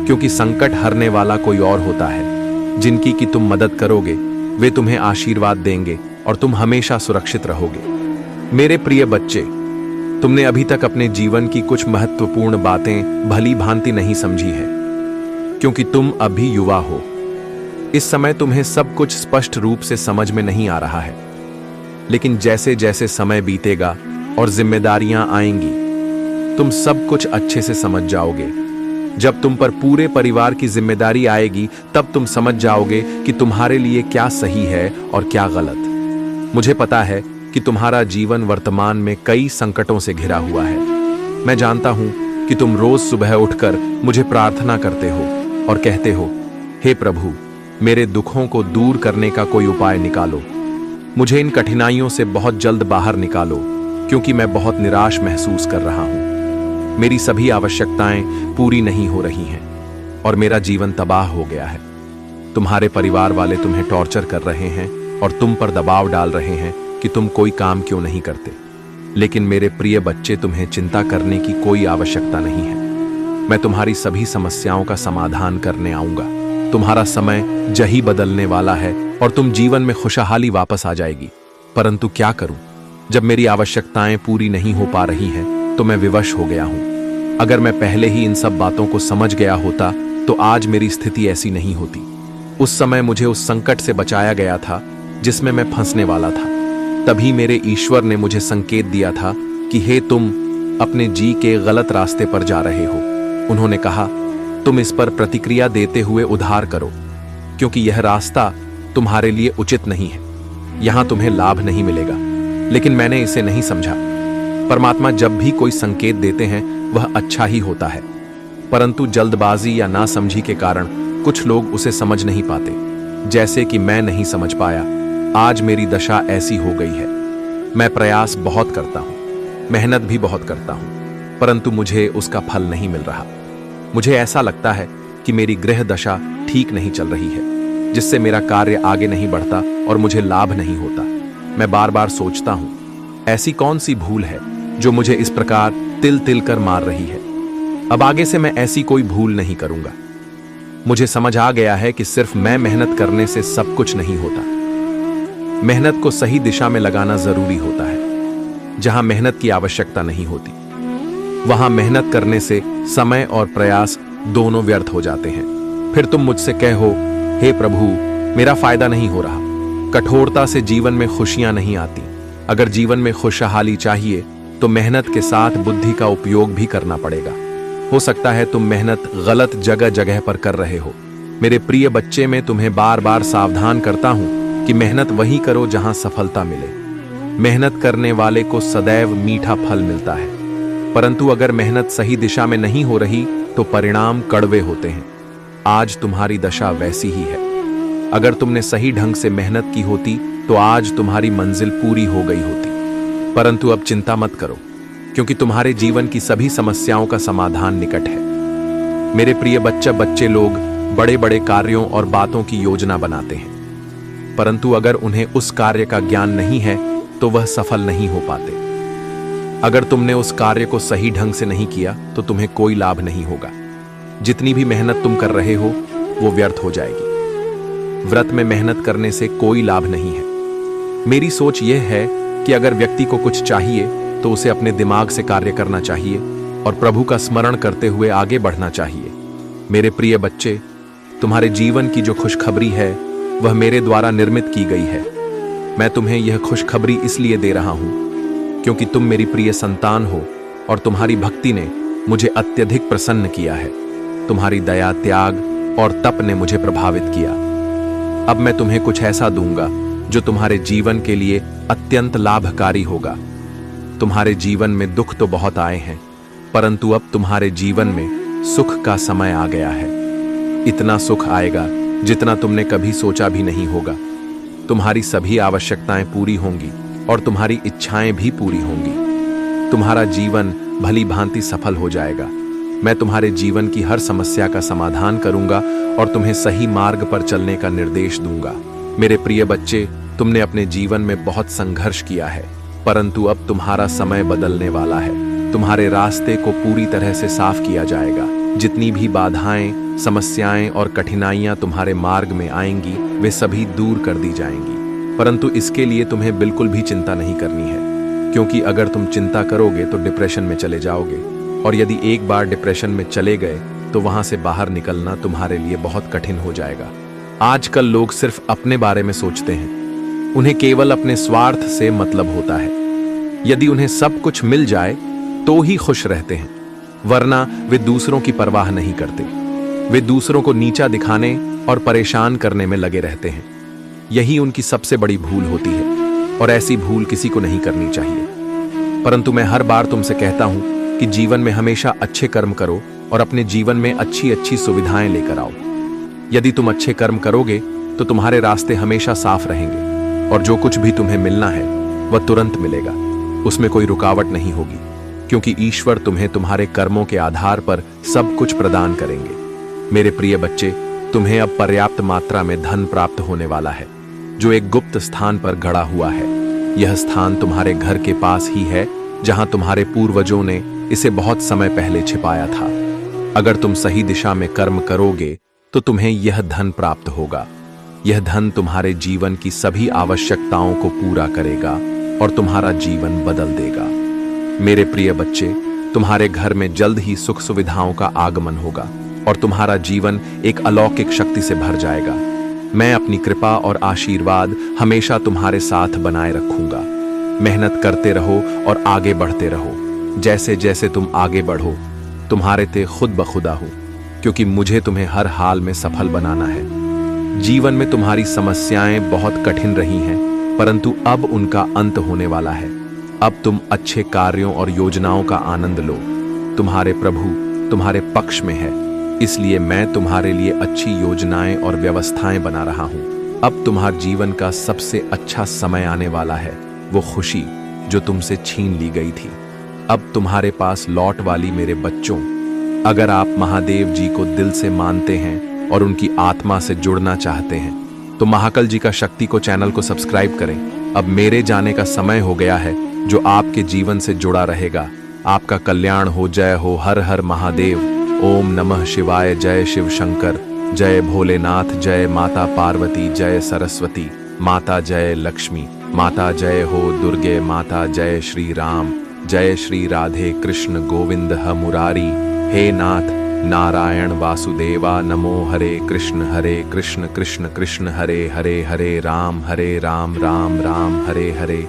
क्योंकि संकट हरने वाला कोई और होता है। जिनकी कि तुम मदद करोगे वे तुम्हें आशीर्वाद देंगे और तुम हमेशा सुरक्षित रहोगे। मेरे प्रिय बच्चे, तुमने अभी तक अपने जीवन की कुछ महत्वपूर्ण बातें भली भांति नहीं समझी है, क्योंकि तुम अभी युवा हो। इस समय तुम्हें सब कुछ स्पष्ट रूप से समझ में नहीं आ रहा है, लेकिन जैसे जैसे समय बीतेगा और जिम्मेदारियां आएंगी, तुम सब कुछ अच्छे से समझ जाओगे। जब तुम पर पूरे परिवार की जिम्मेदारी आएगी, तब तुम समझ जाओगे कि तुम्हारे लिए क्या सही है और क्या गलत। मुझे पता है कि तुम्हारा जीवन वर्तमान में कई संकटों से घिरा हुआ है। मैं जानता हूं कि तुम रोज सुबह उठकर मुझे प्रार्थना करते हो और कहते हो, हे प्रभु, मेरे दुखों को दूर करने का कोई उपाय निकालो। मुझे इन कठिनाइयों से बहुत जल्द बाहर निकालो, क्योंकि मैं बहुत निराश महसूस कर रहा हूं। मेरी सभी आवश्यकताएं पूरी नहीं हो रही हैं और मेरा जीवन तबाह हो गया है। तुम्हारे परिवार वाले तुम्हें टॉर्चर कर रहे हैं और तुम पर दबाव डाल रहे हैं कि तुम कोई काम क्यों नहीं करते। लेकिन मेरे प्रिय बच्चे, तुम्हें चिंता करने की कोई आवश्यकता नहीं है। मैं तुम्हारी सभी समस्याओं का समाधान करने आऊंगा। तुम्हारा समय जही बदलने वाला है और तुम जीवन में खुशहाली वापस आ जाएगी। परंतु क्या करूं, जब मेरी आवश्यकताएं पूरी नहीं हो पा रही हैं तो मैं विवश हो गया हूं। अगर मैं पहले ही इन सब बातों को समझ गया होता तो आज मेरी स्थिति ऐसी नहीं होती। उस समय मुझे उस संकट से बचाया गया था जिसमें मैं फंसने वाला था। तभी मेरे ईश्वर ने मुझे संकेत दिया था कि हे, तुम अपने जी के गलत रास्ते पर जा रहे हो। उन्होंने कहा, तुम इस पर प्रतिक्रिया देते हुए उद्धार करो, क्योंकि यह रास्ता तुम्हारे लिए उचित नहीं है। यहां तुम्हें लाभ नहीं मिलेगा। लेकिन मैंने इसे नहीं समझा। परमात्मा जब भी कोई संकेत देते हैं वह अच्छा ही होता है, परंतु जल्दबाजी या नासमझी के कारण कुछ लोग उसे समझ नहीं पाते, जैसे कि मैं नहीं समझ पाया। आज मेरी दशा ऐसी हो गई है। मैं प्रयास बहुत करता हूं, मेहनत भी बहुत करता हूं, परंतु मुझे उसका फल नहीं मिल रहा। मुझे ऐसा लगता है कि मेरी गृह दशा ठीक नहीं चल रही है, जिससे मेरा कार्य आगे नहीं बढ़ता और मुझे लाभ नहीं होता। मैं बार बार सोचता हूं, ऐसी कौन सी भूल है जो मुझे इस प्रकार तिल तिल कर मार रही है। अब आगे से मैं ऐसी कोई भूल नहीं करूंगा। मुझे समझ आ गया है कि सिर्फ मैं मेहनत करने से सब कुछ नहीं होता। मेहनत को सही दिशा में लगाना जरूरी होता है। जहां मेहनत की आवश्यकता नहीं होती, वहां मेहनत करने से समय और प्रयास दोनों व्यर्थ हो जाते हैं। फिर तुम मुझसे कहो, हे प्रभु, मेरा फायदा नहीं हो रहा। कठोरता से जीवन में खुशियां नहीं आती। अगर जीवन में खुशहाली चाहिए तो मेहनत के साथ बुद्धि का उपयोग भी करना पड़ेगा। हो सकता है तुम मेहनत गलत जगह जगह पर कर रहे हो। मेरे प्रिय बच्चे, मैं तुम्हें बार बार सावधान करता हूं कि मेहनत वही करो जहां सफलता मिले। मेहनत करने वाले को सदैव मीठा फल मिलता है, परंतु अगर मेहनत सही दिशा में नहीं हो रही तो परिणाम कड़वे होते हैं। आज तुम्हारी दशा वैसी ही है। अगर तुमने सही ढंग से मेहनत की होती तो आज तुम्हारी मंजिल पूरी हो गई होती। परंतु अब चिंता मत करो, क्योंकि तुम्हारे जीवन की सभी समस्याओं का समाधान निकट है। मेरे प्रिय बच्चे लोग बड़े बड़े कार्यों और बातों की योजना बनाते हैं, परंतु अगर उन्हें उस कार्य का ज्ञान नहीं है तो वह सफल नहीं हो पाते। अगर तुमने उस कार्य को सही ढंग से नहीं किया तो तुम्हें कोई लाभ नहीं होगा। जितनी भी मेहनत तुम कर रहे हो वो व्यर्थ हो जाएगी। व्रत में मेहनत करने से कोई लाभ नहीं है। मेरी सोच यह है कि अगर व्यक्ति को कुछ चाहिए तो उसे अपने दिमाग से कार्य करना चाहिए और प्रभु का स्मरण करते हुए आगे बढ़ना चाहिए। मेरे प्रिय बच्चे, तुम्हारे जीवन की जो खुशखबरी है वह मेरे द्वारा निर्मित की गई है। मैं तुम्हें यह खुशखबरी इसलिए दे रहा हूं क्योंकि तुम मेरी प्रिय संतान हो और तुम्हारी भक्ति ने मुझे अत्यधिक प्रसन्न किया है। तुम्हारी दया, त्याग और तप ने मुझे प्रभावित किया। अब मैं तुम्हें कुछ ऐसा दूंगा जो तुम्हारे जीवन के लिए अत्यंत लाभकारी होगा। तुम्हारे जीवन में दुख तो बहुत आए हैं, परंतु अब तुम्हारे जीवन में सुख का समय आ गया है। इतना सुख आएगा जितना तुमने कभी सोचा भी नहीं होगा। तुम्हारी सभी आवश्यकताएं पूरी होंगी और तुम्हारी इच्छाएं भी पूरी होंगी। तुम्हारा जीवन भली भांति सफल हो जाएगा। मैं तुम्हारे जीवन की हर समस्या का समाधान करूंगा और तुम्हें सही मार्ग पर चलने का निर्देश दूंगा। मेरे प्रिय बच्चे, तुमने अपने जीवन में बहुत संघर्ष किया है, परंतु अब तुम्हारा समय बदलने वाला है। तुम्हारे रास्ते को पूरी तरह से साफ किया जाएगा। जितनी भी बाधाएं, समस्याएं और कठिनाइयां तुम्हारे मार्ग में आएंगी, वे सभी दूर कर दी जाएंगी। परंतु इसके लिए तुम्हें बिल्कुल भी चिंता नहीं करनी है, क्योंकि अगर तुम चिंता करोगे तो डिप्रेशन में चले जाओगे, और यदि एक बार डिप्रेशन में चले गए तो वहां से बाहर निकलना तुम्हारे लिए बहुत कठिन हो जाएगा। आजकल लोग सिर्फ अपने बारे में सोचते हैं। उन्हें केवल अपने स्वार्थ से मतलब होता है। यदि उन्हें सब कुछ मिल जाए तो ही खुश रहते हैं, वरना वे दूसरों की परवाह नहीं करते। वे दूसरों को नीचा दिखाने और परेशान करने में लगे रहते हैं। यही उनकी सबसे बड़ी भूल होती है, और ऐसी भूल किसी को नहीं करनी चाहिए। परंतु मैं हर बार तुमसे कहता हूं कि जीवन में हमेशा अच्छे कर्म करो और अपने जीवन में अच्छी अच्छी सुविधाएं लेकर आओ। यदि तुम अच्छे कर्म करोगे तो तुम्हारे रास्ते हमेशा साफ रहेंगे, और जो कुछ भी तुम्हें मिलना है वह तुरंत मिलेगा। उसमें कोई रुकावट नहीं होगी, क्योंकि ईश्वर तुम्हें तुम्हारे कर्मों के आधार पर सब कुछ प्रदान करेंगे। मेरे प्रिय बच्चे, तुम्हें अब पर्याप्त मात्रा में धन प्राप्त होने वाला है, जो एक गुप्त स्थान पर गड़ा हुआ है। यह स्थान तुम्हारे घर के पास ही है, जहां तुम्हारे पूर्वजों ने इसे बहुत समय पहले छिपाया था। अगर तुम सही दिशा में कर्म करोगे तो तुम्हें यह धन प्राप्त होगा। यह धन तुम्हारे जीवन की सभी आवश्यकताओं को पूरा करेगा और तुम्हारा जीवन बदल देगा। मेरे प्रिय बच्चे, तुम्हारे घर में जल्द ही सुख सुविधाओं का आगमन होगा और तुम्हारा जीवन एक अलौकिक शक्ति से भर जाएगा। मैं अपनी कृपा और आशीर्वाद हमेशा तुम्हारे साथ बनाए रखूंगा। मेहनत करते रहो और आगे बढ़ते रहो। जैसे जैसे तुम आगे बढ़ो, तुम्हारे ते खुद ब खुदा हूं, क्योंकि मुझे तुम्हें हर हाल में सफल बनाना है। जीवन में तुम्हारी समस्याएं बहुत कठिन रही हैं, परंतु अब उनका अंत होने वाला है। अब तुम अच्छे कार्यों और योजनाओं का आनंद लो। तुम्हारे प्रभु तुम्हारे पक्ष में है, इसलिए मैं तुम्हारे लिए अच्छी योजनाएं और व्यवस्थाएं बना रहा हूं। अब तुम्हारे जीवन का सबसे अच्छा समय आने वाला है, वो खुशी जो तुमसे छीन ली गई थी अब तुम्हारे पास लौट वाली। मेरे बच्चों, अगर आप महादेव जी को दिल से मानते हैं और उनकी आत्मा से जुड़ना चाहते हैं तो महाकाल जी का शक्ति को चैनल को सब्सक्राइब करें। अब मेरे जाने का समय हो गया है, जो आपके जीवन से जुड़ा रहेगा। आपका कल्याण हो। जय हो। हर हर महादेव। ओम नमः शिवाय। जय शिव शंकर। जय भोलेनाथ। जय माता पार्वती। जय सरस्वती माता। जय लक्ष्मी माता। जय हो दुर्गे माता। जय श्री राम। जय श्री राधे कृष्ण गोविंद मुरारी। हे नाथ नारायण वासुदेवा नमो। हरे कृष्ण कृष्ण कृष्ण हरे हरे, हरे राम राम राम हरे हरे।